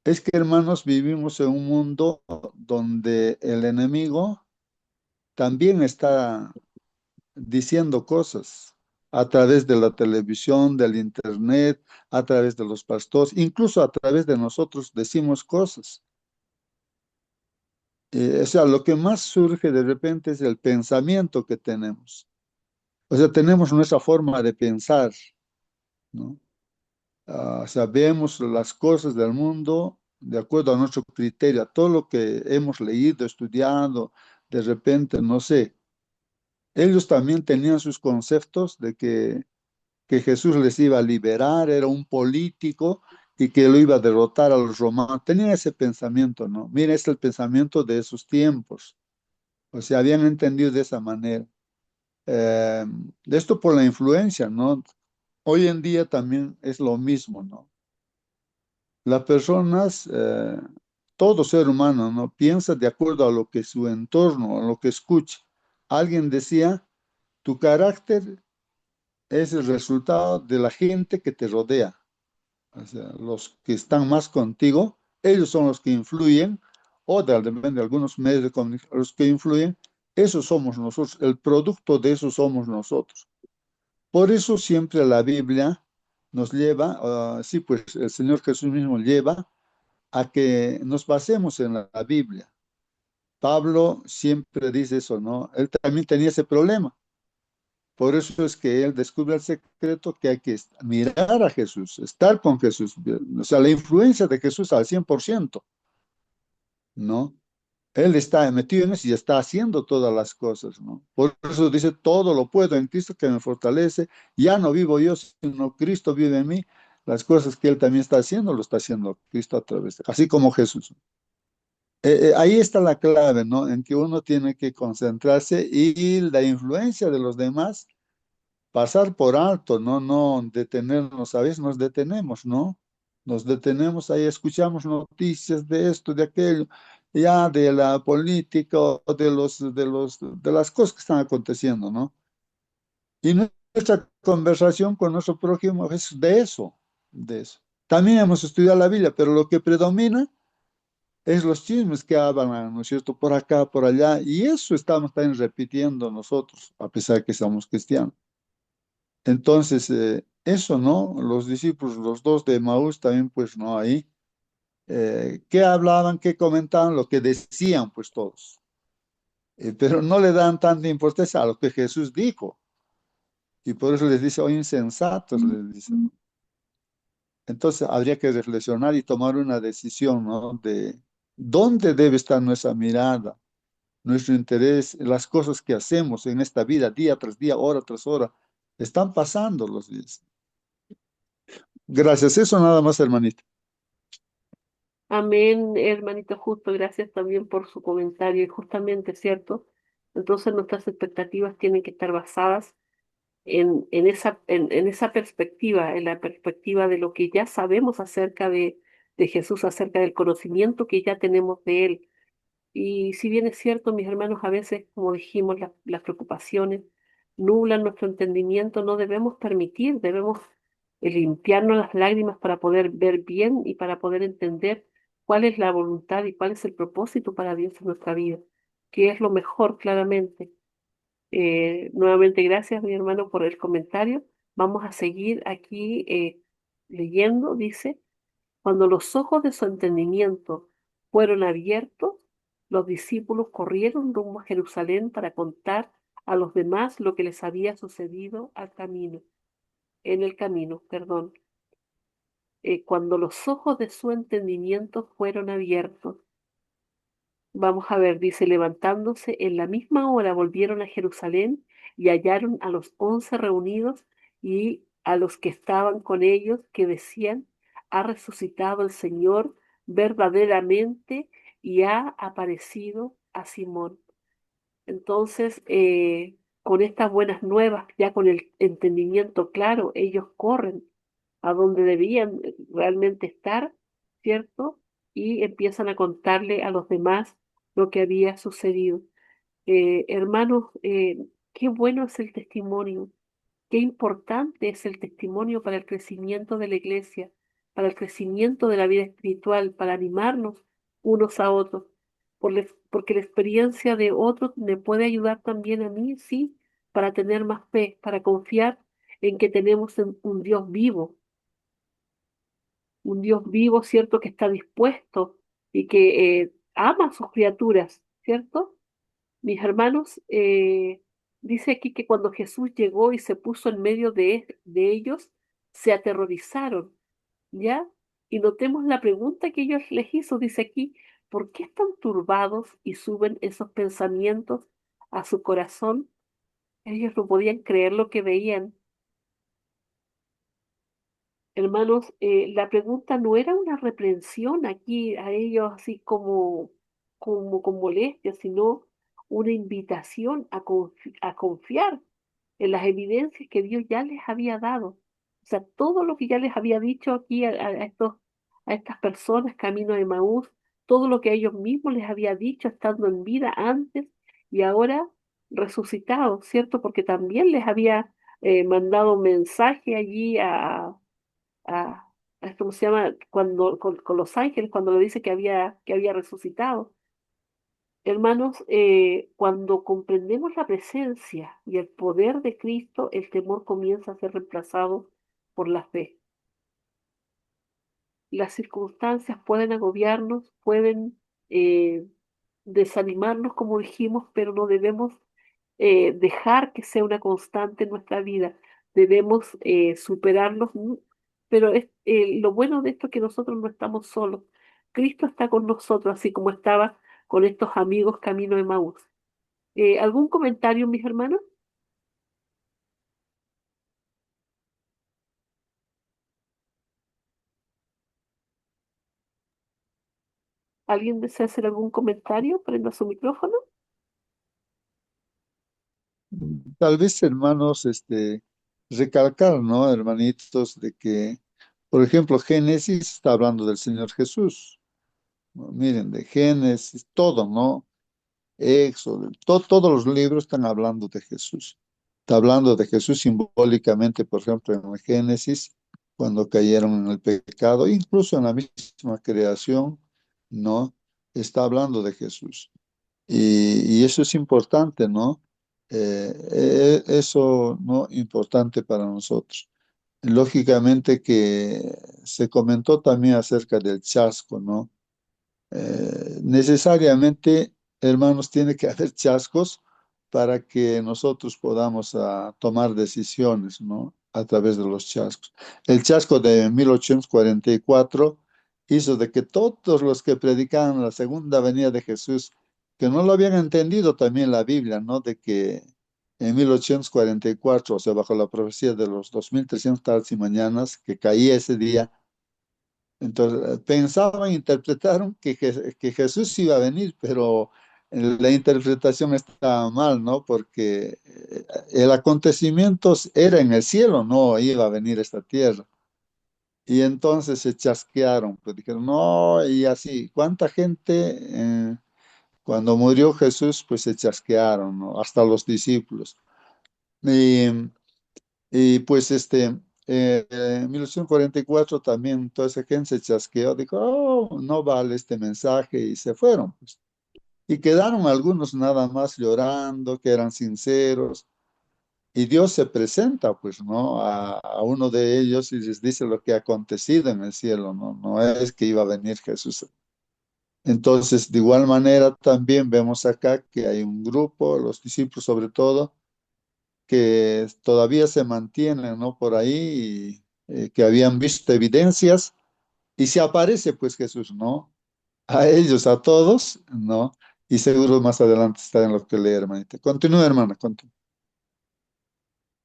[SPEAKER 5] Es que, hermanos, vivimos en un mundo donde el enemigo también está diciendo cosas a través de la televisión, del internet, a través de los pastores, incluso a través de nosotros decimos cosas. O sea, lo que más surge de repente es el pensamiento que tenemos. O sea, tenemos nuestra forma de pensar, ¿no? O sea, vemos las cosas del mundo de acuerdo a nuestro criterio, a todo lo que hemos leído, estudiado, de repente, no sé. Ellos también tenían sus conceptos de que Jesús les iba a liberar, era un político y que lo iba a derrotar a los romanos. Tenían ese pensamiento, ¿no? Mira, es el pensamiento de esos tiempos. O sea, habían entendido de esa manera. De esto por la influencia, ¿no? Hoy en día también es lo mismo, ¿no? Las personas, todo ser humano, ¿no? Piensa de acuerdo a lo que su entorno, a lo que escucha. Alguien decía, tu carácter es el resultado de la gente que te rodea. O sea, los que están más contigo, ellos son los que influyen, o de algunos medios de comunicación, los que influyen, esos somos nosotros, el producto de eso somos nosotros. Por eso siempre la Biblia nos lleva, sí, pues el Señor Jesús mismo lleva a que nos basemos en la Biblia. Pablo siempre dice eso, ¿no? Él también tenía ese problema. Por eso es que él descubre el secreto que hay que mirar a Jesús, estar con Jesús, o sea, la influencia de Jesús al 100%, ¿no? Él está metido en eso y está haciendo todas las cosas, ¿no? Por eso dice, todo lo puedo en Cristo que me fortalece, ya no vivo yo, sino Cristo vive en mí. Las cosas que él también está haciendo, lo está haciendo Cristo a través de, así como Jesús. Ahí está la clave, ¿no? En que uno tiene que concentrarse y la influencia de los demás pasar por alto, ¿no? No detenernos, a veces nos detenemos, ¿no? Nos detenemos ahí, escuchamos noticias de esto, de aquello, ya de la política o de las cosas que están aconteciendo, ¿no? Y nuestra conversación con nuestro prójimo es de eso, de eso. También hemos estudiado la Biblia, pero lo que predomina es los chismes que hablan, ¿no es cierto? Por acá, por allá, y eso estamos también repitiendo nosotros, a pesar que somos cristianos. Entonces, eso, ¿no? Los discípulos, los dos de Maús también, pues, ¿no? Ahí, ¿qué hablaban, qué comentaban? Lo que decían, pues, todos. Pero no le dan tanta importancia a lo que Jesús dijo. Y por eso les dice, oh, insensatos, les dice. Entonces, habría que reflexionar y tomar una decisión, ¿no? De dónde debe estar nuestra mirada, nuestro interés, las cosas que hacemos en esta vida, día tras día, hora tras hora. Están pasando los días. Gracias, eso nada más, hermanita.
[SPEAKER 1] Amén, hermanito Justo, gracias también por su comentario. Y justamente, ¿cierto? Entonces nuestras expectativas tienen que estar basadas en esa perspectiva, en la perspectiva de lo que ya sabemos acerca de Jesús, acerca del conocimiento que ya tenemos de Él. Y si bien es cierto, mis hermanos, a veces, como dijimos, las preocupaciones nublan nuestro entendimiento, no debemos permitir, debemos limpiarnos las lágrimas para poder ver bien y para poder entender cuál es la voluntad y cuál es el propósito para Dios en nuestra vida, que es lo mejor, claramente. Nuevamente, gracias, mi hermano, por el comentario. Vamos a seguir aquí leyendo, dice. Cuando los ojos de su entendimiento fueron abiertos, los discípulos corrieron rumbo a Jerusalén para contar a los demás lo que les había sucedido en el camino, perdón. Cuando los ojos de su entendimiento fueron abiertos. Vamos a ver, dice, levantándose en la misma hora volvieron a Jerusalén y hallaron a los 11 reunidos y a los que estaban con ellos que decían, ha resucitado el Señor verdaderamente y ha aparecido a Simón. Entonces, con estas buenas nuevas, ya con el entendimiento claro, ellos corren a donde debían realmente estar, ¿cierto? Y empiezan a contarle a los demás lo que había sucedido. Hermanos, qué bueno es el testimonio, qué importante es el testimonio para el crecimiento de la iglesia, para el crecimiento de la vida espiritual, para animarnos unos a otros, porque la experiencia de otros me puede ayudar también a mí, sí, para tener más fe, para confiar en que tenemos un Dios vivo, un Dios vivo, ¿cierto?, que está dispuesto y que ama a sus criaturas, ¿cierto? Mis hermanos, dice aquí que cuando Jesús llegó y se puso en medio de ellos, se aterrorizaron, ¿ya? Y notemos la pregunta que ellos les hizo, dice aquí, ¿por qué están turbados y suben esos pensamientos a su corazón? Ellos no podían creer lo que veían. Hermanos, la pregunta no era una reprensión aquí a ellos así como con molestia, sino una invitación a confiar en las evidencias que Dios ya les había dado. O sea, todo lo que ya les había dicho aquí a estas personas camino de Maús, todo lo que a ellos mismos les había dicho estando en vida antes y ahora resucitados, ¿cierto? Porque también les había mandado un mensaje allí ¿cómo se llama? Con los ángeles, cuando le dice que había resucitado. Hermanos, cuando comprendemos la presencia y el poder de Cristo, el temor comienza a ser reemplazado por la fe. Las circunstancias pueden agobiarnos, pueden eh, desanimarnos, como dijimos, pero no debemos dejar que sea una constante en nuestra vida. Debemos superarlos, pero lo bueno de esto es que nosotros no estamos solos. Cristo está con nosotros, así como estaba con estos amigos camino de Maús. ¿Algún comentario, mis hermanos? ¿Alguien desea hacer algún comentario? Prenda su micrófono.
[SPEAKER 5] Tal vez, hermanos, recalcar, ¿no, hermanitos, de que, por ejemplo, Génesis está hablando del Señor Jesús, ¿no? Miren, de Génesis, todo, ¿no? Éxodo, todos los libros están hablando de Jesús. Está hablando de Jesús simbólicamente, por ejemplo, en el Génesis, cuando cayeron en el pecado, incluso en la misma creación, ¿no? Está hablando de Jesús. Y eso es importante, ¿no? Eso, ¿no? Importante para nosotros. Lógicamente que se comentó también acerca del chasco, ¿no? Necesariamente, hermanos, tiene que haber chascos para que nosotros podamos tomar decisiones, ¿no? A través de los chascos. El chasco de 1844 hizo de que todos los que predicaban la segunda venida de Jesús, que no lo habían entendido también la Biblia, ¿no? De que en 1844, o sea, bajo la profecía de los 2300 tardes y mañanas, que caía ese día, entonces, pensaban, interpretaron que Jesús iba a venir, pero la interpretación estaba mal, ¿no? Porque el acontecimiento era en el cielo, no iba a venir a esta tierra. Y entonces se chasquearon, pues dijeron, no, y así, ¿cuánta gente cuando murió Jesús, pues se chasquearon, ¿no? Hasta los discípulos. Y y pues en 1944 también toda esa gente se chasqueó, dijo, oh, no vale este mensaje y se fueron, pues. Y quedaron algunos nada más llorando, que eran sinceros. Y Dios se presenta, pues, ¿no? A uno de ellos y les dice lo que ha acontecido en el cielo, ¿no? No es que iba a venir Jesús. Entonces, de igual manera, también vemos acá que hay un grupo, los discípulos sobre todo, que todavía se mantienen, ¿no? Por ahí, que habían visto evidencias, y se aparece pues Jesús, ¿no? A ellos, a todos, ¿no? Y seguro más adelante está en lo que leer, hermanita. Continúa, hermana, continúa.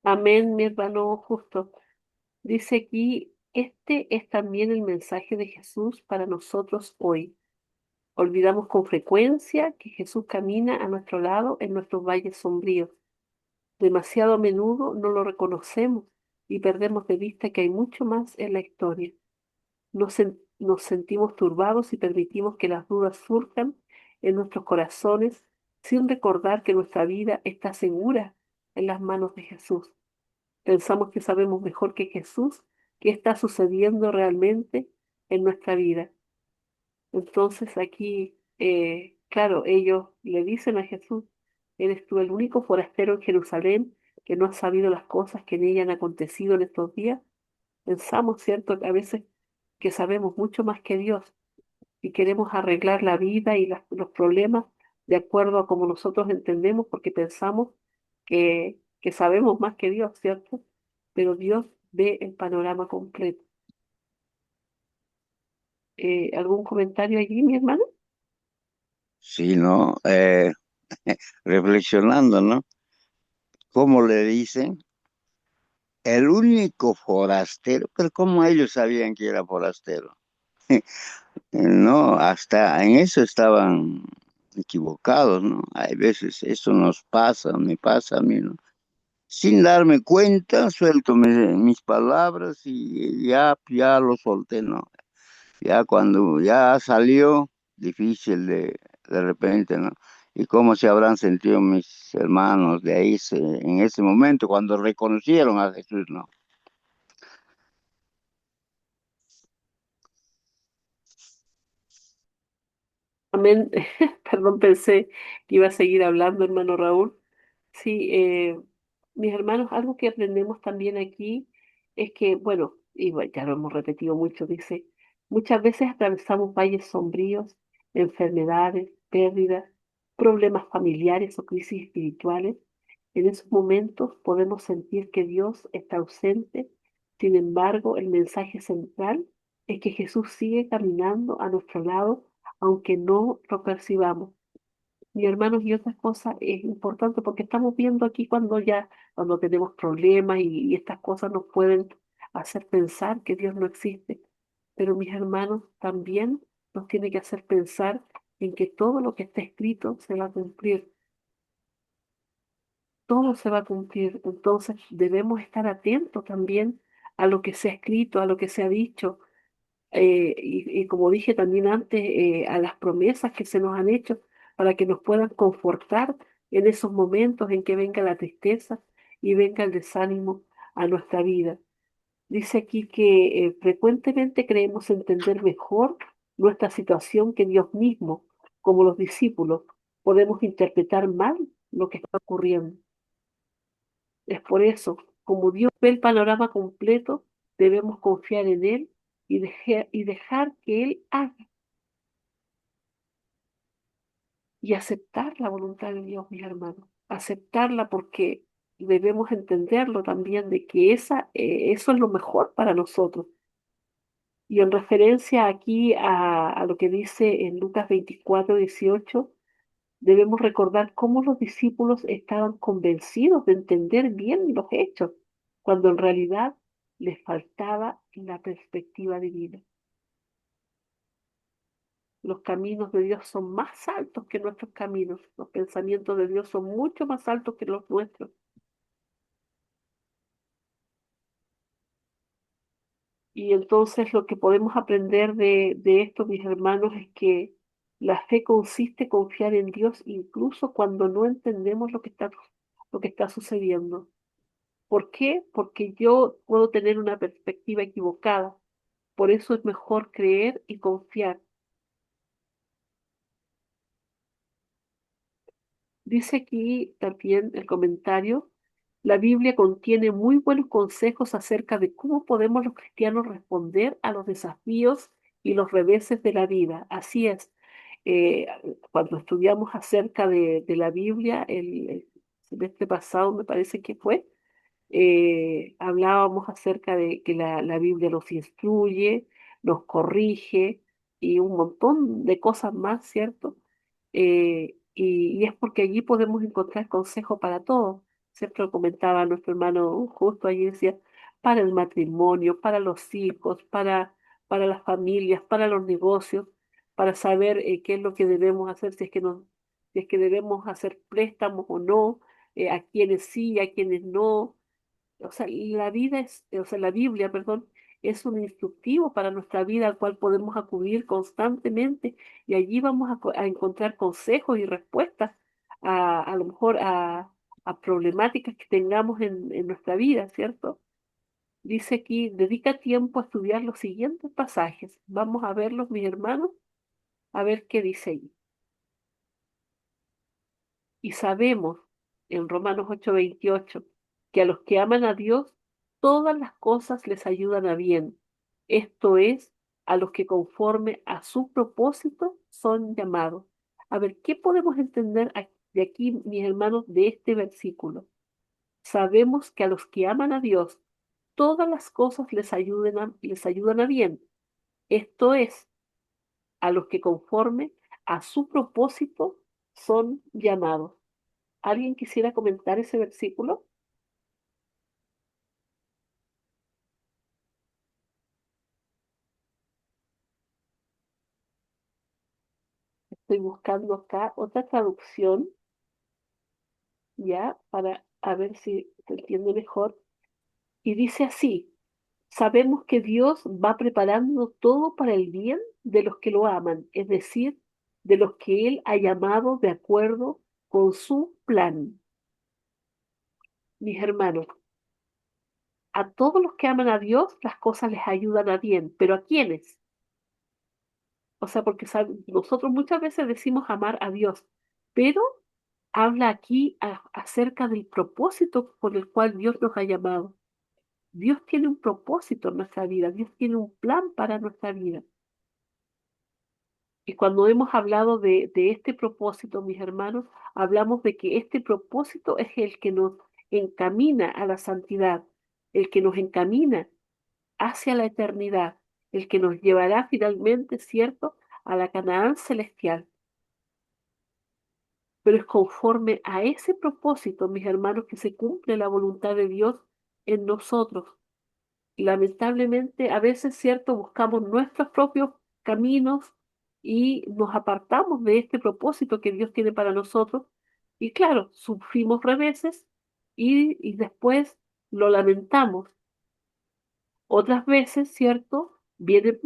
[SPEAKER 1] Amén, mi hermano justo. Dice aquí, este es también el mensaje de Jesús para nosotros hoy. Olvidamos con frecuencia que Jesús camina a nuestro lado en nuestros valles sombríos. Demasiado a menudo no lo reconocemos y perdemos de vista que hay mucho más en la historia. Nos sentimos turbados y permitimos que las dudas surjan en nuestros corazones sin recordar que nuestra vida está segura en las manos de Jesús. Pensamos que sabemos mejor que Jesús qué está sucediendo realmente en nuestra vida. Entonces aquí, claro, ellos le dicen a Jesús, eres tú el único forastero en Jerusalén que no ha sabido las cosas que en ella han acontecido en estos días. Pensamos, ¿cierto?, que a veces que sabemos mucho más que Dios y queremos arreglar la vida y los problemas de acuerdo a como nosotros entendemos porque pensamos que sabemos más que Dios, ¿cierto? Pero Dios ve el panorama completo. ¿Algún comentario allí, mi hermano?
[SPEAKER 6] Sí, ¿no? Reflexionando, ¿no? ¿Cómo le dicen? el único forastero, pero ¿cómo ellos sabían que era forastero? No, hasta en eso estaban equivocados, ¿no? Hay veces eso nos pasa, me pasa a mí, ¿no? Sin darme cuenta, suelto mis palabras y ya lo solté, ¿no? Ya cuando ya salió, difícil de repente, ¿no? Y cómo se habrán sentido mis hermanos de ahí en ese momento, cuando reconocieron a Jesús, ¿no?
[SPEAKER 1] Amén. Perdón, pensé que iba a seguir hablando, hermano Raúl. Sí, mis hermanos, algo que aprendemos también aquí es que, bueno, y ya lo hemos repetido mucho, dice, muchas veces atravesamos valles sombríos, enfermedades, pérdidas, problemas familiares o crisis espirituales. En esos momentos podemos sentir que Dios está ausente. Sin embargo, el mensaje central es que Jesús sigue caminando a nuestro lado, aunque no lo percibamos. Mi hermanos, y otra cosa es importante porque estamos viendo aquí cuando tenemos problemas y estas cosas nos pueden hacer pensar que Dios no existe. Pero mis hermanos, también nos tiene que hacer pensar en que todo lo que está escrito se va a cumplir. Todo se va a cumplir. Entonces debemos estar atentos también a lo que se ha escrito, a lo que se ha dicho, y como dije también antes, a las promesas que se nos han hecho para que nos puedan confortar en esos momentos en que venga la tristeza y venga el desánimo a nuestra vida. Dice aquí que frecuentemente creemos entender mejor nuestra situación que Dios mismo, como los discípulos. Podemos interpretar mal lo que está ocurriendo. Es por eso, como Dios ve el panorama completo, debemos confiar en Él y dejar que Él haga y aceptar la voluntad de Dios, mis hermanos. Aceptarla porque debemos entenderlo también de que eso es lo mejor para nosotros. Y en referencia aquí a lo que dice en Lucas 24:18, debemos recordar cómo los discípulos estaban convencidos de entender bien los hechos, cuando en realidad les faltaba la perspectiva divina. Los caminos de Dios son más altos que nuestros caminos. Los pensamientos de Dios son mucho más altos que los nuestros. Y entonces lo que podemos aprender de esto, mis hermanos, es que la fe consiste en confiar en Dios incluso cuando no entendemos lo que está sucediendo. ¿Por qué? Porque yo puedo tener una perspectiva equivocada. Por eso es mejor creer y confiar. Dice aquí también el comentario, la Biblia contiene muy buenos consejos acerca de cómo podemos los cristianos responder a los desafíos y los reveses de la vida. Así es, eh, cuando estudiamos acerca de la Biblia, el semestre pasado me parece que fue, hablábamos acerca de que la Biblia nos instruye, nos corrige y un montón de cosas más, ¿cierto? Y es porque allí podemos encontrar consejo para todo. Siempre lo comentaba nuestro hermano justo allí, decía, para el matrimonio, para los hijos, para las familias, para los negocios, para saber qué es lo que debemos hacer, si es que debemos hacer préstamos o no, a quienes sí, a quienes no. O sea, la Biblia, perdón, es un instructivo para nuestra vida al cual podemos acudir constantemente y allí vamos a encontrar consejos y respuestas a lo mejor a problemáticas que tengamos en nuestra vida, ¿cierto? Dice aquí, dedica tiempo a estudiar los siguientes pasajes. Vamos a verlos, mis hermanos, a ver qué dice ahí. Y sabemos en Romanos 8:28 que a los que aman a Dios, todas las cosas les ayudan a bien. Esto es, a los que conforme a su propósito son llamados. A ver, ¿qué podemos entender de aquí, mis hermanos, de este versículo? Sabemos que a los que aman a Dios, todas las cosas les ayudan a bien. Esto es, a los que conforme a su propósito son llamados. ¿Alguien quisiera comentar ese versículo? estoy buscando acá otra traducción, ya, para a ver si se entiende mejor. Y dice así: sabemos que Dios va preparando todo para el bien de los que lo aman, es decir, de los que Él ha llamado de acuerdo con su plan. Mis hermanos, a todos los que aman a Dios, las cosas les ayudan a bien, pero ¿a quiénes? O sea, porque nosotros muchas veces decimos amar a Dios, pero habla aquí acerca del propósito por el cual Dios nos ha llamado. Dios tiene un propósito en nuestra vida, Dios tiene un plan para nuestra vida. Y cuando hemos hablado de este propósito, mis hermanos, hablamos de que este propósito es el que nos encamina a la santidad, el que nos encamina hacia la eternidad, el que nos llevará finalmente, ¿cierto?, a la Canaán celestial. Pero es conforme a ese propósito, mis hermanos, que se cumple la voluntad de Dios en nosotros. Lamentablemente, a veces, ¿cierto?, buscamos nuestros propios caminos y nos apartamos de este propósito que Dios tiene para nosotros. Y claro, sufrimos reveses y después lo lamentamos. Otras veces, ¿cierto?, vienen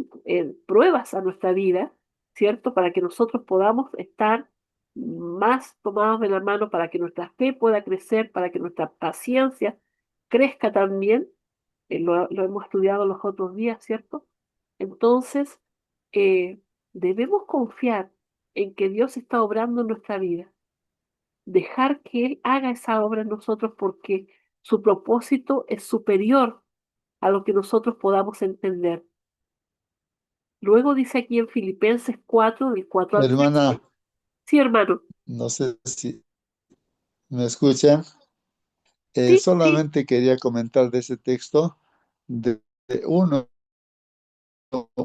[SPEAKER 1] pruebas a nuestra vida, ¿cierto?, para que nosotros podamos estar más tomados de la mano, para que nuestra fe pueda crecer, para que nuestra paciencia crezca también. Lo hemos estudiado los otros días, ¿cierto? Entonces, debemos confiar en que Dios está obrando en nuestra vida, dejar que Él haga esa obra en nosotros porque su propósito es superior a lo que nosotros podamos entender. Luego dice aquí en Filipenses 4, del 4 al 7.
[SPEAKER 5] Hermana,
[SPEAKER 1] Sí, hermano.
[SPEAKER 5] no sé si me escuchan.
[SPEAKER 1] Sí, sí.
[SPEAKER 5] Solamente quería comentar de ese texto de uno. un-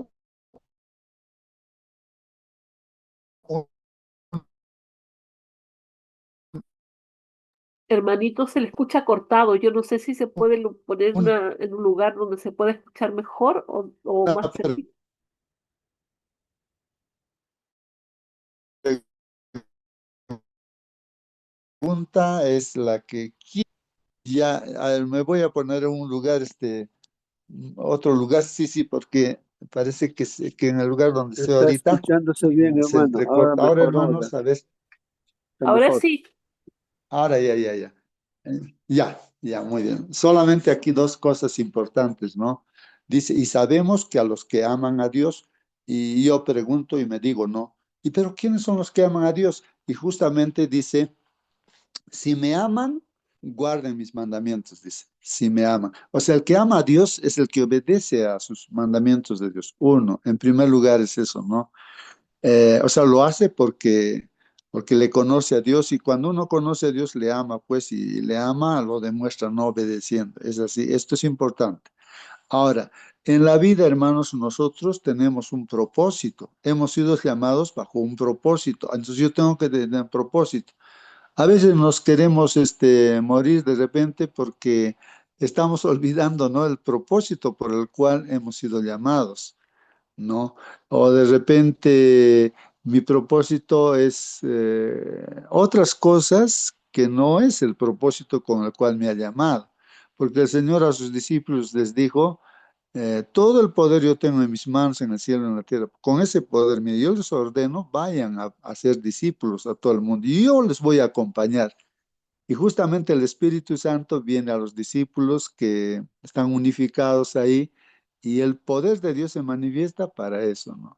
[SPEAKER 1] Hermanito, se le escucha cortado. Yo no sé si se puede poner
[SPEAKER 5] una
[SPEAKER 1] en un lugar donde se pueda escuchar mejor o más cerquita.
[SPEAKER 5] pregunta es la que ya me voy a poner en un lugar, otro lugar, sí, sí, porque parece que en el lugar donde estoy
[SPEAKER 4] Está
[SPEAKER 5] ahorita
[SPEAKER 4] escuchándose bien,
[SPEAKER 5] se
[SPEAKER 4] hermano. Ahora
[SPEAKER 5] entrecorta. Ahora,
[SPEAKER 4] mejor, ahora.
[SPEAKER 5] hermanos, a ver,
[SPEAKER 4] Está
[SPEAKER 1] Ahora
[SPEAKER 4] mejor.
[SPEAKER 1] sí.
[SPEAKER 5] ahora ya. Ya, muy bien. Solamente aquí dos cosas importantes, ¿no? Dice, y sabemos que a los que aman a Dios, y yo pregunto y me digo, ¿no? ¿Y pero quiénes son los que aman a Dios? Y justamente dice, si me aman, guarden mis mandamientos, dice, si me aman. O sea, el que ama a Dios es el que obedece a sus mandamientos de Dios. Uno, en primer lugar es eso, ¿no? O sea, lo hace porque le conoce a Dios y cuando uno conoce a Dios le ama, pues, y le ama, lo demuestra no obedeciendo. Es así, esto es importante. Ahora, en la vida, hermanos, nosotros tenemos un propósito. Hemos sido llamados bajo un propósito. Entonces yo tengo que tener propósito. A veces nos queremos morir de repente porque estamos olvidando, ¿no?, el propósito por el cual hemos sido llamados, ¿no? O de repente mi propósito es otras cosas que no es el propósito con el cual me ha llamado. Porque el Señor a sus discípulos les dijo, todo el poder yo tengo en mis manos en el cielo y en la tierra. Con ese poder mío, yo les ordeno, vayan a ser discípulos a todo el mundo y yo les voy a acompañar. Y justamente el Espíritu Santo viene a los discípulos que están unificados ahí y el poder de Dios se manifiesta para eso, ¿no?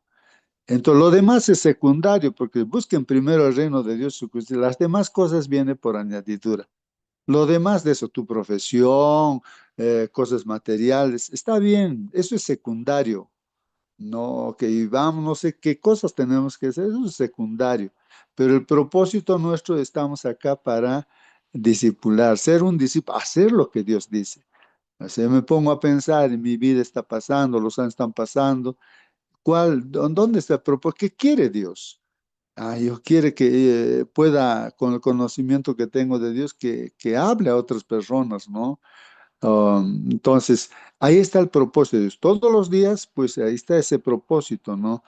[SPEAKER 5] Entonces, lo demás es secundario, porque busquen primero el reino de Dios y su justicia. Las demás cosas vienen por añadidura. Lo demás de eso, tu profesión, cosas materiales, está bien, eso es secundario. No, que vamos, no sé qué cosas tenemos que hacer, eso es secundario. Pero el propósito nuestro, estamos acá para discipular, ser un discípulo, hacer lo que Dios dice. O sea, me pongo a pensar, en mi vida está pasando, los años están pasando, ¿dónde está el propósito? ¿Qué quiere Dios? Dios quiere que pueda, con el conocimiento que tengo de Dios, que hable a otras personas, ¿no? Entonces, ahí está el propósito de Dios. Todos los días, pues ahí está ese propósito, ¿no?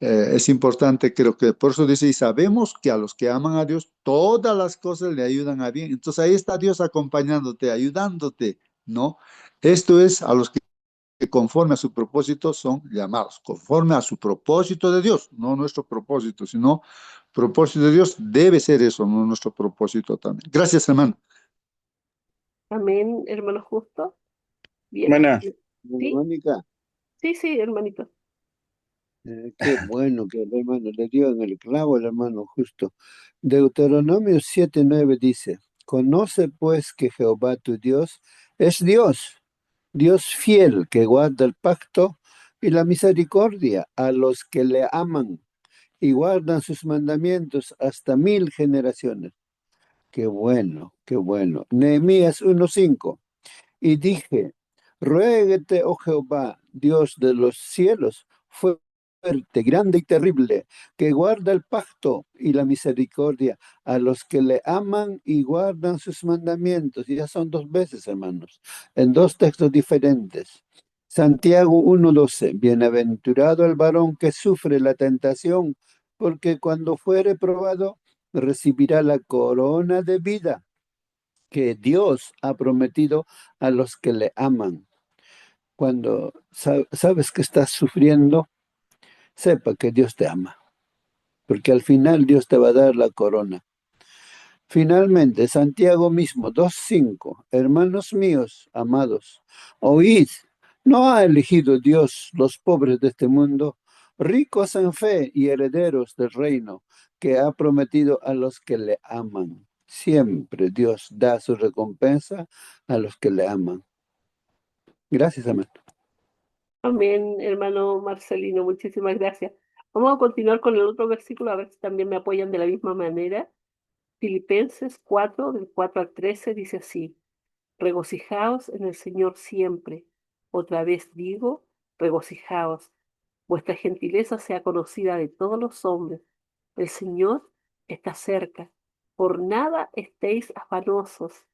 [SPEAKER 5] Es importante, creo que por eso dice, y sabemos que a los que aman a Dios, todas las cosas le ayudan a bien. Entonces ahí está Dios acompañándote, ayudándote, ¿no? Esto es a los que conforme a su propósito son llamados, conforme a su propósito de Dios, no nuestro propósito, sino propósito de Dios debe ser eso, no nuestro propósito también. Gracias, hermano.
[SPEAKER 1] Amén, hermano Justo. Bien.
[SPEAKER 7] Buena.
[SPEAKER 1] Sí,
[SPEAKER 4] Mónica,
[SPEAKER 1] sí, sí, hermanito.
[SPEAKER 4] qué bueno que el hermano le dio en el clavo el hermano justo. Deuteronomio 7:9 dice, conoce pues que Jehová tu Dios es Dios, Dios fiel que guarda el pacto y la misericordia a los que le aman y guardan sus mandamientos hasta 1000 generaciones. Qué bueno, qué bueno. Nehemías 1:5. Y dije, ruéguete, oh Jehová, Dios de los cielos, fuerte, grande y terrible, que guarda el pacto y la misericordia a los que le aman y guardan sus mandamientos. Y ya son 2 veces, hermanos, en 2 textos diferentes. Santiago 1:12, bienaventurado el varón que sufre la tentación, porque cuando fuere probado, recibirá la corona de vida que Dios ha prometido a los que le aman. Cuando sabes que estás sufriendo, sepa que Dios te ama, porque al final Dios te va a dar la corona. Finalmente, Santiago mismo, 2:5, hermanos míos, amados, oíd, ¿no ha elegido Dios los pobres de este mundo, ricos en fe y herederos del reino que ha prometido a los que le aman? Siempre Dios da su recompensa a los que le aman. Gracias, amén.
[SPEAKER 1] Amén, hermano Marcelino, muchísimas gracias. Vamos a continuar con el otro versículo, a ver si también me apoyan de la misma manera. Filipenses 4, del 4 al 13, dice así, regocijaos en el Señor siempre. Otra vez digo, regocijaos. Vuestra gentileza sea conocida de todos los hombres. El Señor está cerca. Por nada estéis afanosos,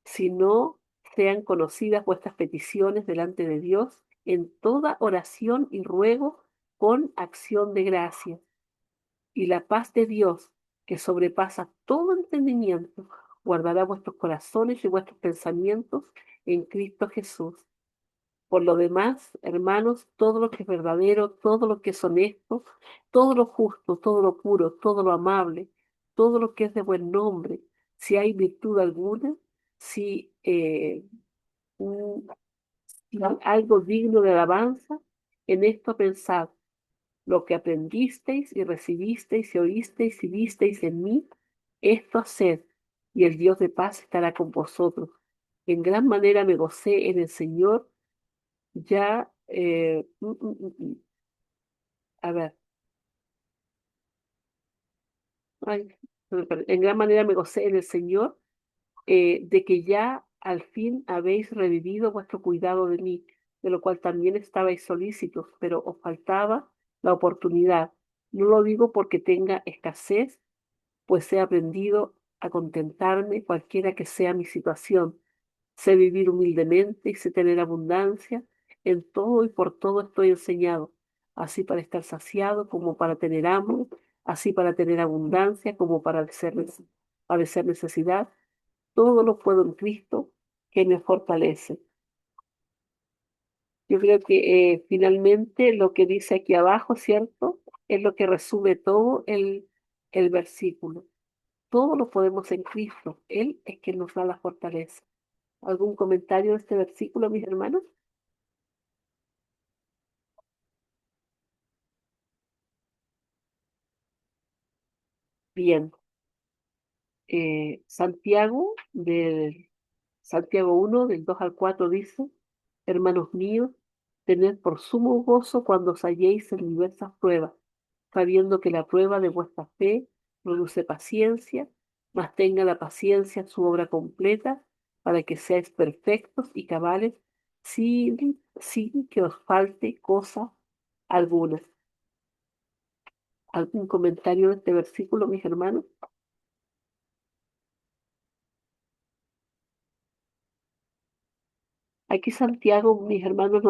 [SPEAKER 1] sino sean conocidas vuestras peticiones delante de Dios en toda oración y ruego con acción de gracia. Y la paz de Dios, que sobrepasa todo entendimiento, guardará vuestros corazones y vuestros pensamientos en Cristo Jesús. Por lo demás, hermanos, todo lo que es verdadero, todo lo que es honesto, todo lo justo, todo lo puro, todo lo amable, todo lo que es de buen nombre, si hay virtud alguna, si mm, si hay algo digno de alabanza, en esto pensad, lo que aprendisteis y recibisteis y oísteis y visteis en mí, esto haced, y el Dios de paz estará con vosotros. En gran manera me gocé en el Señor, ya, a ver, ay, en gran manera me gocé en el Señor, de que ya al fin habéis revivido vuestro cuidado de mí, de lo cual también estabais solícitos, pero os faltaba la oportunidad. No lo digo porque tenga escasez, pues he aprendido a contentarme cualquiera que sea mi situación. Sé vivir humildemente y sé tener abundancia. En todo y por todo estoy enseñado, así para estar saciado como para tener hambre, así para tener abundancia como para padecer necesidad. Todo lo puedo en Cristo que me fortalece. Yo creo que finalmente lo que dice aquí abajo, ¿cierto? Es lo que resume todo el versículo. Todo lo podemos en Cristo. Él es quien nos da la fortaleza. ¿Algún comentario de este versículo, mis hermanos? Bien. Santiago 1, del 2 al 4 dice, hermanos míos, tened por sumo gozo cuando os halléis en diversas pruebas, sabiendo que la prueba de vuestra fe produce paciencia, mas tenga la paciencia su obra completa, para que seáis perfectos y cabales, sin que os falte cosa alguna. ¿Algún comentario de este versículo, mis hermanos? Aquí Santiago, mis hermanos,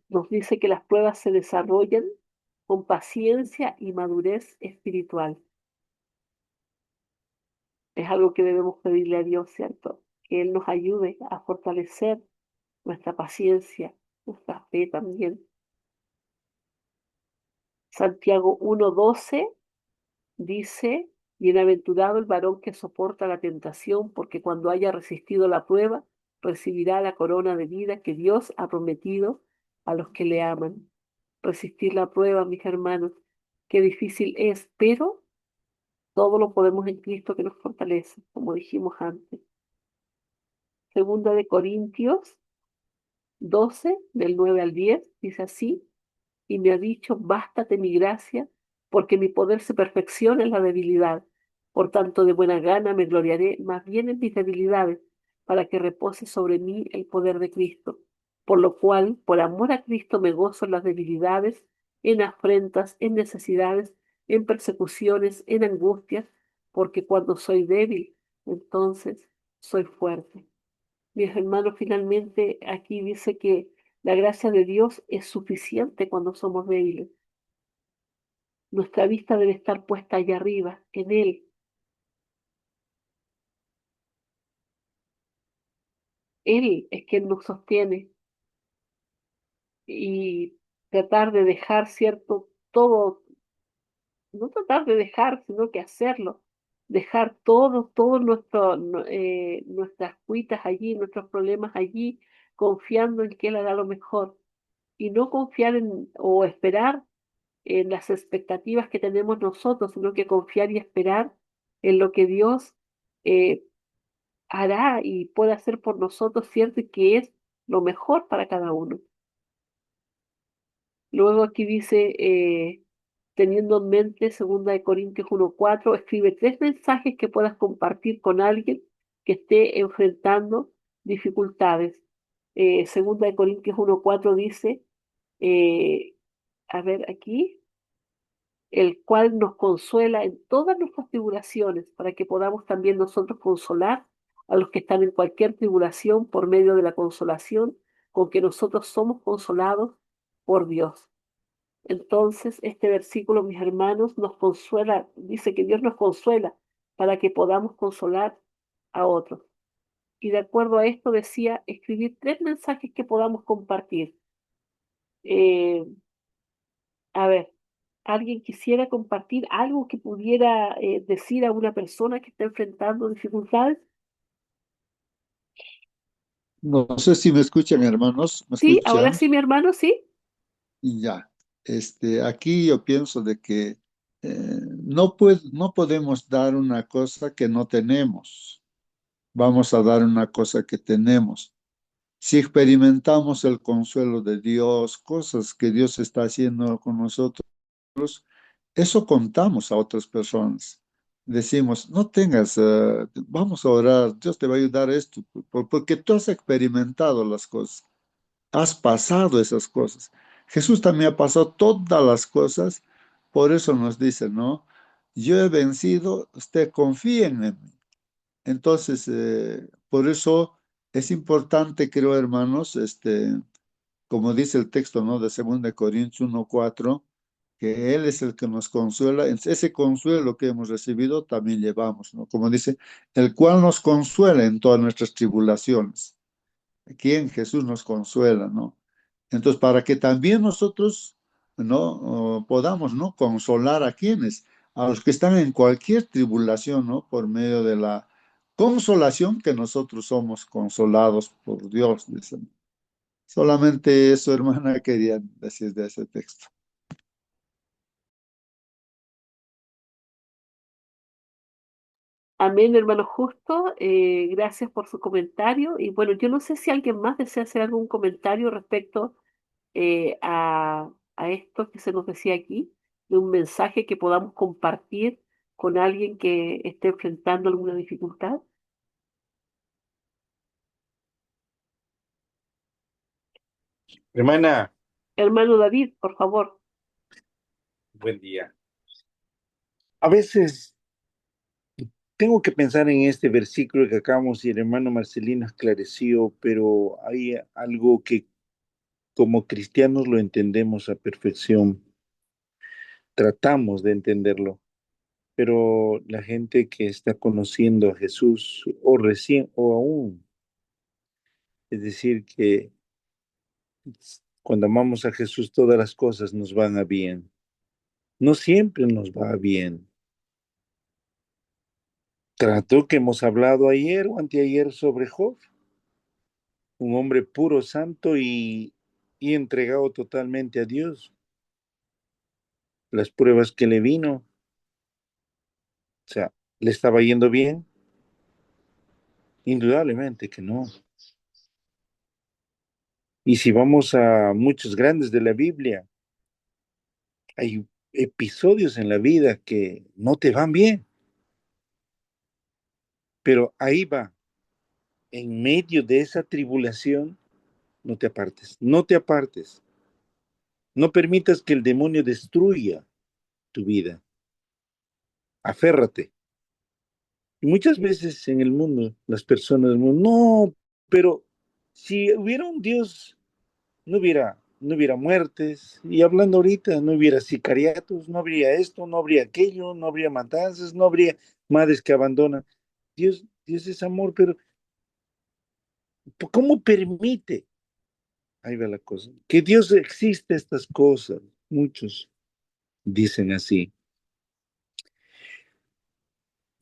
[SPEAKER 1] nos dice que las pruebas se desarrollan con paciencia y madurez espiritual. Es algo que debemos pedirle a Dios, ¿cierto? Que Él nos ayude a fortalecer nuestra paciencia, nuestra fe también. Santiago 1:12 dice, bienaventurado el varón que soporta la tentación, porque cuando haya resistido la prueba, recibirá la corona de vida que Dios ha prometido a los que le aman. Resistir la prueba, mis hermanos, qué difícil es, pero todo lo podemos en Cristo que nos fortalece, como dijimos antes. Segunda de Corintios 12, del 9 al 10, dice así, y me ha dicho, bástate mi gracia, porque mi poder se perfecciona en la debilidad. Por tanto, de buena gana me gloriaré más bien en mis debilidades, para que repose sobre mí el poder de Cristo. Por lo cual, por amor a Cristo, me gozo en las debilidades, en afrentas, en necesidades, en persecuciones, en angustias, porque cuando soy débil, entonces soy fuerte. Mis hermanos, finalmente aquí dice que la gracia de Dios es suficiente cuando somos débiles. Nuestra vista debe estar puesta allá arriba, en Él. Él es quien nos sostiene y tratar de dejar, cierto, todo, no tratar de dejar, sino que hacerlo. Dejar todo nuestras cuitas allí, nuestros problemas allí, confiando en que Él hará lo mejor. Y no confiar en o esperar en las expectativas que tenemos nosotros, sino que confiar y esperar en lo que Dios eh, hará y puede hacer por nosotros, ¿cierto? Y que es lo mejor para cada uno. Luego aquí dice, teniendo en mente, 2 Corintios 1:4, escribe 3 mensajes que puedas compartir con alguien que esté enfrentando dificultades. 2 Corintios 1:4 dice, eh, a ver aquí, el cual nos consuela en todas nuestras tribulaciones, para que podamos también nosotros consolar a los que están en cualquier tribulación por medio de la consolación con que nosotros somos consolados por Dios. Entonces, este versículo, mis hermanos, nos consuela, dice que Dios nos consuela para que podamos consolar a otros. Y de acuerdo a esto decía, escribir 3 mensajes que podamos compartir. Eh, A ver, ¿alguien quisiera compartir algo que pudiera decir a una persona que está enfrentando dificultades?
[SPEAKER 5] No sé si me escuchan, hermanos, ¿me
[SPEAKER 1] Sí, ahora
[SPEAKER 5] escuchan?
[SPEAKER 1] sí, mi hermano, sí.
[SPEAKER 5] Y ya, aquí yo pienso de que no podemos dar una cosa que no tenemos. Vamos a dar una cosa que tenemos. Si experimentamos el consuelo de Dios, cosas que Dios está haciendo con nosotros, eso contamos a otras personas. Decimos, no tengas, vamos a orar, Dios te va a ayudar esto, porque tú has experimentado las cosas, has pasado esas cosas. Jesús también ha pasado todas las cosas, por eso nos dice, ¿no? Yo he vencido, usted confíen en mí. Entonces, por eso es importante, creo, hermanos, como dice el texto, ¿no? De 2 Corintios 1:4, que Él es el que nos consuela. Ese consuelo que hemos recibido también llevamos, ¿no? Como dice, el cual nos consuela en todas nuestras tribulaciones. Aquí en Jesús nos consuela, ¿no? Entonces, para que también nosotros, ¿no? Podamos, ¿no? Consolar a quienes, a los que están en cualquier tribulación, ¿no? Por medio de la consolación que nosotros somos consolados por Dios, dicen. Solamente eso, hermana, quería decir de ese texto.
[SPEAKER 1] Amén, hermano Justo. Gracias por su comentario. Y bueno, yo no sé si alguien más desea hacer algún comentario respecto a esto que se nos decía aquí, de un mensaje que podamos compartir con alguien que esté enfrentando alguna dificultad.
[SPEAKER 7] Hermana,
[SPEAKER 1] Hermano David, por favor.
[SPEAKER 7] buen día. A veces tengo que pensar en este versículo que acabamos y el hermano Marcelino esclareció, pero hay algo que como cristianos lo entendemos a perfección. tratamos de entenderlo, pero la gente que está conociendo a Jesús o recién o aún, es decir, que cuando amamos a Jesús todas las cosas nos van a bien. No siempre nos va bien. Trató que hemos hablado ayer o anteayer sobre Job, un hombre puro, santo y entregado totalmente a Dios. Las pruebas que le vino, o sea, ¿le estaba yendo bien? Indudablemente que no. Y si vamos a muchos grandes de la Biblia, hay episodios en la vida que no te van bien, pero ahí va, en medio de esa tribulación, no te apartes, no te apartes, no permitas que el demonio destruya tu vida, aférrate. Y muchas veces en el mundo, las personas del mundo, no, pero si hubiera un Dios, no hubiera muertes, y hablando ahorita, no hubiera sicariatos, no habría esto, no habría aquello, no habría matanzas, no habría madres que abandonan. Dios es amor, pero ¿cómo permite? Ahí va la cosa. Que Dios existe estas cosas. Muchos dicen así.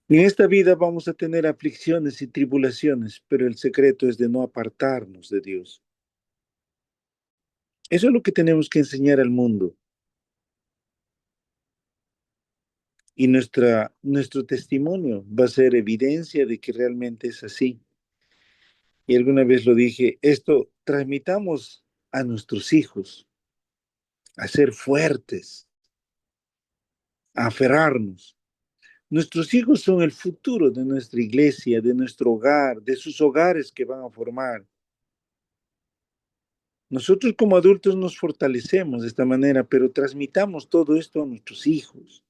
[SPEAKER 7] En esta vida vamos a tener aflicciones y tribulaciones, pero el secreto es de no apartarnos de Dios. Eso es lo que tenemos que enseñar al mundo. Y nuestro testimonio va a ser evidencia de que realmente es así. Y alguna vez lo dije, esto transmitamos a nuestros hijos, a ser fuertes, a aferrarnos. Nuestros hijos son el futuro de nuestra iglesia, de nuestro hogar, de sus hogares que van a formar. Nosotros como adultos nos fortalecemos de esta manera, pero transmitamos todo esto a nuestros hijos.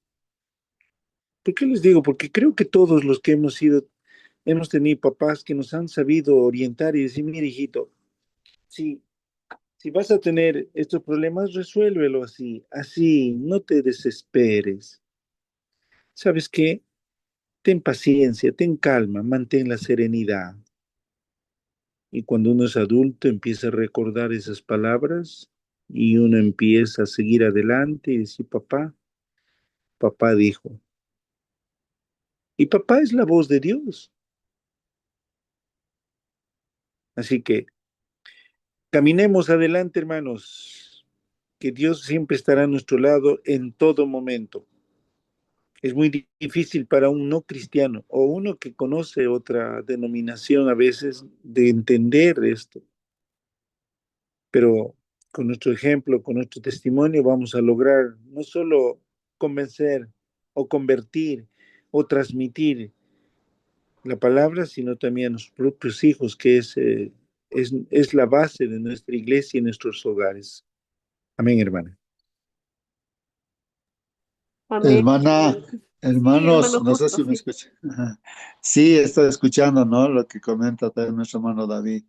[SPEAKER 7] ¿Por qué les digo? Porque creo que todos los que hemos tenido papás que nos han sabido orientar y decir, mira, hijito, si, si vas a tener estos problemas, resuélvelo así, así, no te desesperes. ¿Sabes qué? Ten paciencia, ten calma, mantén la serenidad. Y cuando uno es adulto, empieza a recordar esas palabras y uno empieza a seguir adelante y decir, papá dijo. Y papá es la voz de Dios. Así que caminemos adelante, hermanos, que Dios siempre estará a nuestro lado en todo momento. Es muy difícil para un no cristiano o uno que conoce otra denominación a veces de entender esto, pero con nuestro ejemplo, con nuestro testimonio vamos a lograr no solo convencer o convertir o transmitir la palabra, sino también a nuestros propios hijos, que es la base de nuestra iglesia y nuestros hogares. Amén, hermana.
[SPEAKER 1] Amén.
[SPEAKER 5] Hermana,
[SPEAKER 1] Sí,
[SPEAKER 5] hermanos,
[SPEAKER 1] hermano
[SPEAKER 5] no sé
[SPEAKER 1] justo,
[SPEAKER 5] si me
[SPEAKER 1] sí.
[SPEAKER 5] escuchan. Ajá. Sí, estoy escuchando, ¿no? Lo que comenta también nuestro hermano David.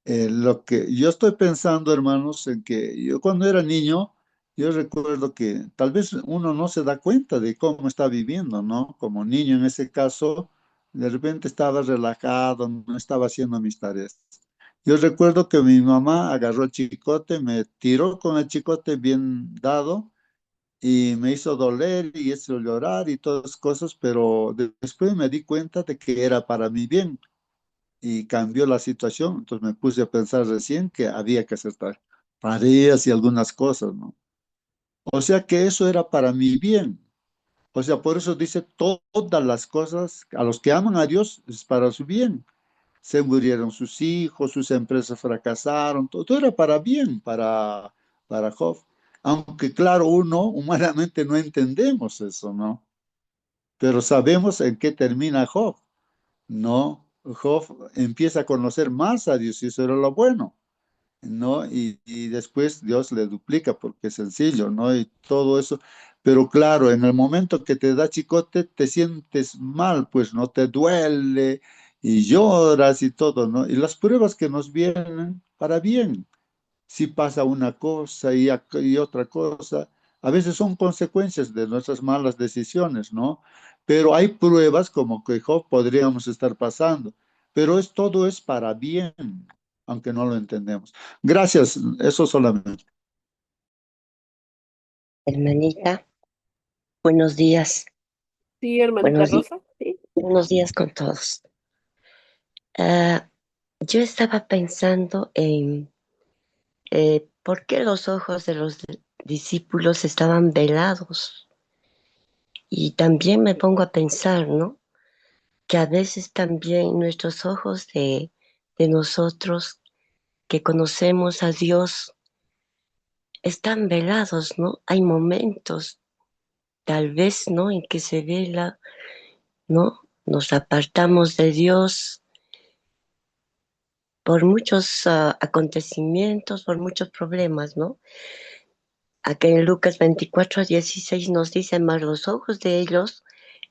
[SPEAKER 5] Lo que yo estoy pensando, hermanos, en que yo cuando era niño, yo recuerdo que tal vez uno no se da cuenta de cómo está viviendo, ¿no? Como niño en ese caso, de repente estaba relajado, no estaba haciendo mis tareas. Yo recuerdo que mi mamá agarró el chicote, me tiró con el chicote bien dado y me hizo doler y hizo llorar y todas esas cosas, pero después me di cuenta de que era para mi bien y cambió la situación. Entonces me puse a pensar recién que había que hacer tareas y algunas cosas, ¿no? O sea que eso era para mi bien. O sea, por eso dice todas las cosas a los que aman a Dios es para su bien. Se murieron sus hijos, sus empresas fracasaron, todo era para bien, para Job. Aunque claro, uno humanamente no entendemos eso, ¿no? Pero sabemos en qué termina Job. No, Job empieza a conocer más a Dios y eso era lo bueno, ¿no? Y después Dios le duplica porque es sencillo, ¿no? Y todo eso. Pero claro, en el momento que te da chicote, te sientes mal, pues no te duele y lloras y todo, ¿no? Y las pruebas que nos vienen para bien. Si pasa una cosa y otra cosa, a veces son consecuencias de nuestras malas decisiones, ¿no? Pero hay pruebas como que Job podríamos estar pasando, pero todo es para bien, aunque no lo entendemos. Gracias, eso solamente.
[SPEAKER 8] Hermanita, buenos días.
[SPEAKER 1] Sí, hermanita
[SPEAKER 8] Buenos,
[SPEAKER 1] Rosa, sí.
[SPEAKER 8] buenos días con todos. Yo estaba pensando en por qué los ojos de los discípulos estaban velados. Y también me pongo a pensar, ¿no? Que a veces también nuestros ojos de nosotros que conocemos a Dios están velados, ¿no? Hay momentos, tal vez, ¿no? En que se vela, ¿no? Nos apartamos de Dios por muchos acontecimientos, por muchos problemas, ¿no? Aquí en Lucas 24:16 nos dice, mas los ojos de ellos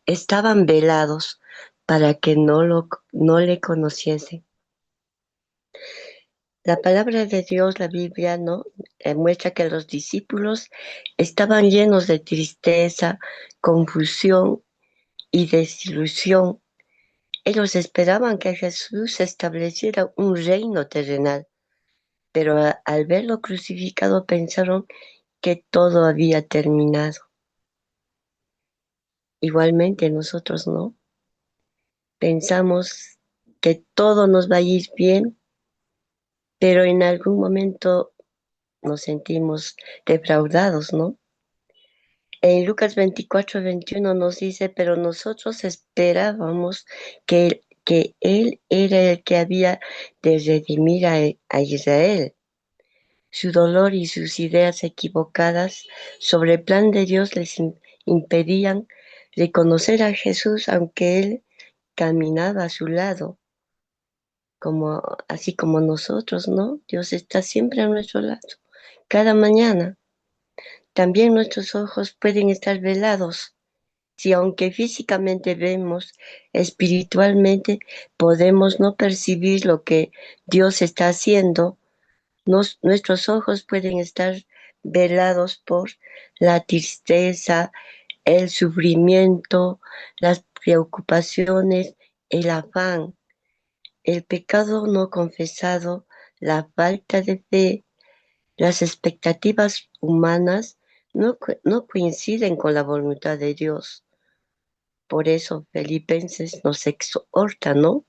[SPEAKER 8] estaban velados para que no le conociesen. La palabra de Dios, la Biblia, ¿no? Muestra que los discípulos estaban llenos de tristeza, confusión y desilusión. Ellos esperaban que Jesús estableciera un reino terrenal, pero al verlo crucificado pensaron que todo había terminado. Igualmente nosotros, ¿no? Pensamos que todo nos va a ir bien, pero en algún momento nos sentimos defraudados, ¿no? En Lucas 24:21 nos dice, pero nosotros esperábamos que Él era el que había de redimir a Israel. Su dolor y sus ideas equivocadas sobre el plan de Dios les impedían reconocer a Jesús, aunque Él caminaba a su lado, así como nosotros, ¿no? Dios está siempre a nuestro lado, cada mañana. También nuestros ojos pueden estar velados. Si aunque físicamente vemos, espiritualmente podemos no percibir lo que Dios está haciendo, nuestros ojos pueden estar velados por la tristeza, el sufrimiento, las preocupaciones, el afán, el pecado no confesado, la falta de fe, las expectativas humanas no coinciden con la voluntad de Dios. Por eso Filipenses nos exhorta, ¿no?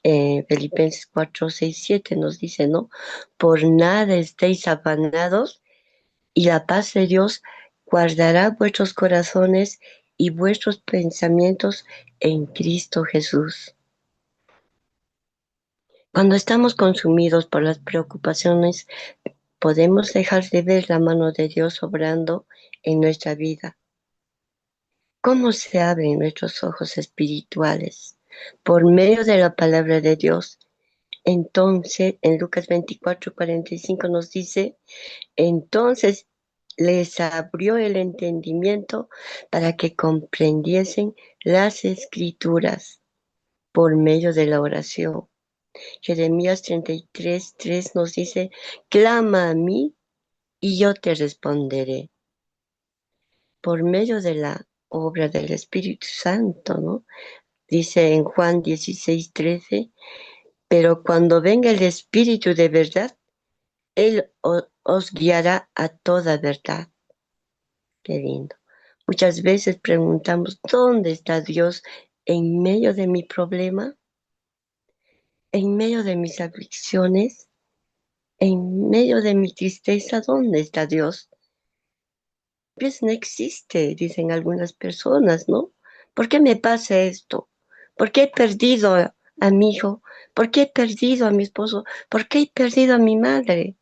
[SPEAKER 8] Filipenses 4:6-7 nos dice, ¿no? Por nada estéis afanados y la paz de Dios guardará vuestros corazones y vuestros pensamientos en Cristo Jesús. Cuando estamos consumidos por las preocupaciones, podemos dejar de ver la mano de Dios obrando en nuestra vida. ¿Cómo se abren nuestros ojos espirituales? Por medio de la palabra de Dios. Entonces, en Lucas 24:45 nos dice, entonces les abrió el entendimiento para que comprendiesen las escrituras por medio de la oración. Jeremías 33:3 nos dice, clama a mí y yo te responderé. Por medio de la obra del Espíritu Santo, ¿no? Dice en Juan 16:13, pero cuando venga el Espíritu de verdad, Él os guiará a toda verdad. Qué lindo. Muchas veces preguntamos, ¿dónde está Dios en medio de mi problema? ¿En medio de mis aflicciones? ¿En medio de mi tristeza? ¿Dónde está Dios? Pues no existe, dicen algunas personas, ¿no? ¿Por qué me pasa esto? ¿Por qué he perdido a mi hijo? ¿Por qué he perdido a mi esposo? ¿Por qué he perdido a mi madre?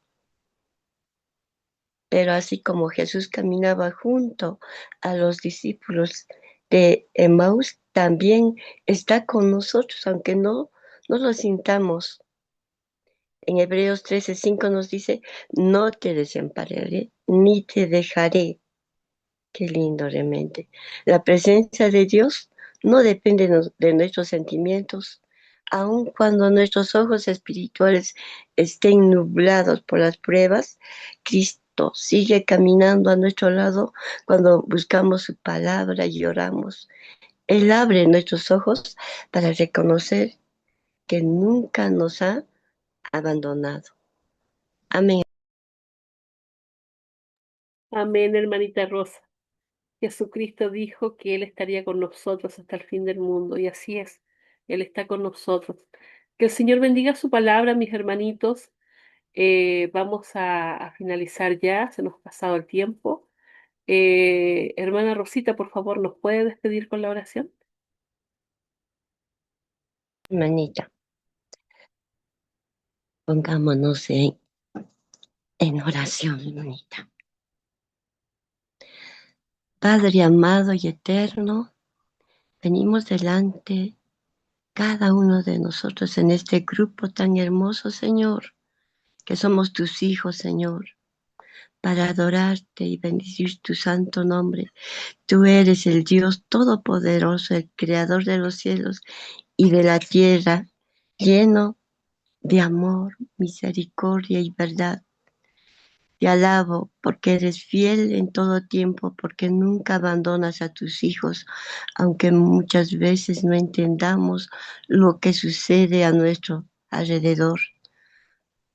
[SPEAKER 8] Pero así como Jesús caminaba junto a los discípulos de Emmaús, también está con nosotros, aunque no lo sintamos. En Hebreos 13:5 nos dice, no te desampararé, ni te dejaré. Qué lindo realmente. La presencia de Dios no depende de nuestros sentimientos, aun cuando nuestros ojos espirituales estén nublados por las pruebas, justo sigue caminando a nuestro lado cuando buscamos su palabra y oramos. Él abre nuestros ojos para reconocer que nunca nos ha abandonado. Amén.
[SPEAKER 1] Amén, hermanita Rosa. Jesucristo dijo que Él estaría con nosotros hasta el fin del mundo, y así es, Él está con nosotros. Que el Señor bendiga su palabra, mis hermanitos. Vamos a finalizar ya, se nos ha pasado el tiempo. Hermana Rosita, por favor, ¿nos puede despedir con la oración?
[SPEAKER 8] Hermanita, pongámonos en oración, hermanita. Padre amado y eterno, venimos delante cada uno de nosotros en este grupo tan hermoso, Señor, que somos tus hijos, Señor, para adorarte y bendecir tu santo nombre. Tú eres el Dios todopoderoso, el creador de los cielos y de la tierra, lleno de amor, misericordia y verdad. Te alabo porque eres fiel en todo tiempo, porque nunca abandonas a tus hijos, aunque muchas veces no entendamos lo que sucede a nuestro alrededor.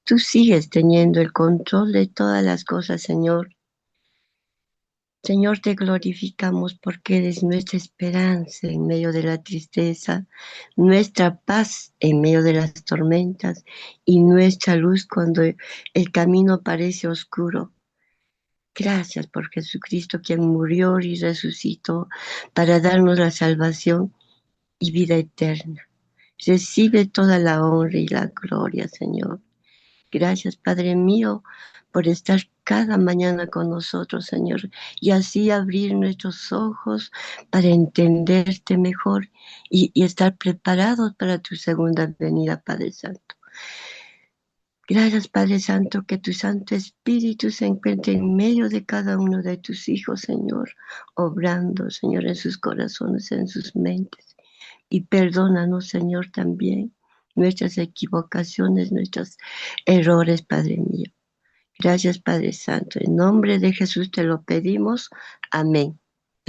[SPEAKER 8] Tú sigues teniendo el control de todas las cosas, Señor. Señor, te glorificamos porque eres nuestra esperanza en medio de la tristeza, nuestra paz en medio de las tormentas y nuestra luz cuando el camino parece oscuro. Gracias por Jesucristo, quien murió y resucitó para darnos la salvación y vida eterna. Recibe toda la honra y la gloria, Señor. Gracias, Padre mío, por estar cada mañana con nosotros, Señor, y así abrir nuestros ojos para entenderte mejor y estar preparados para tu segunda venida, Padre Santo. Gracias, Padre Santo, que tu Santo Espíritu se encuentre en medio de cada uno de tus hijos, Señor, obrando, Señor, en sus corazones, en sus mentes. Y perdónanos, Señor, también nuestras equivocaciones, nuestros errores, Padre mío. Gracias, Padre Santo. En nombre de Jesús te lo pedimos. Amén.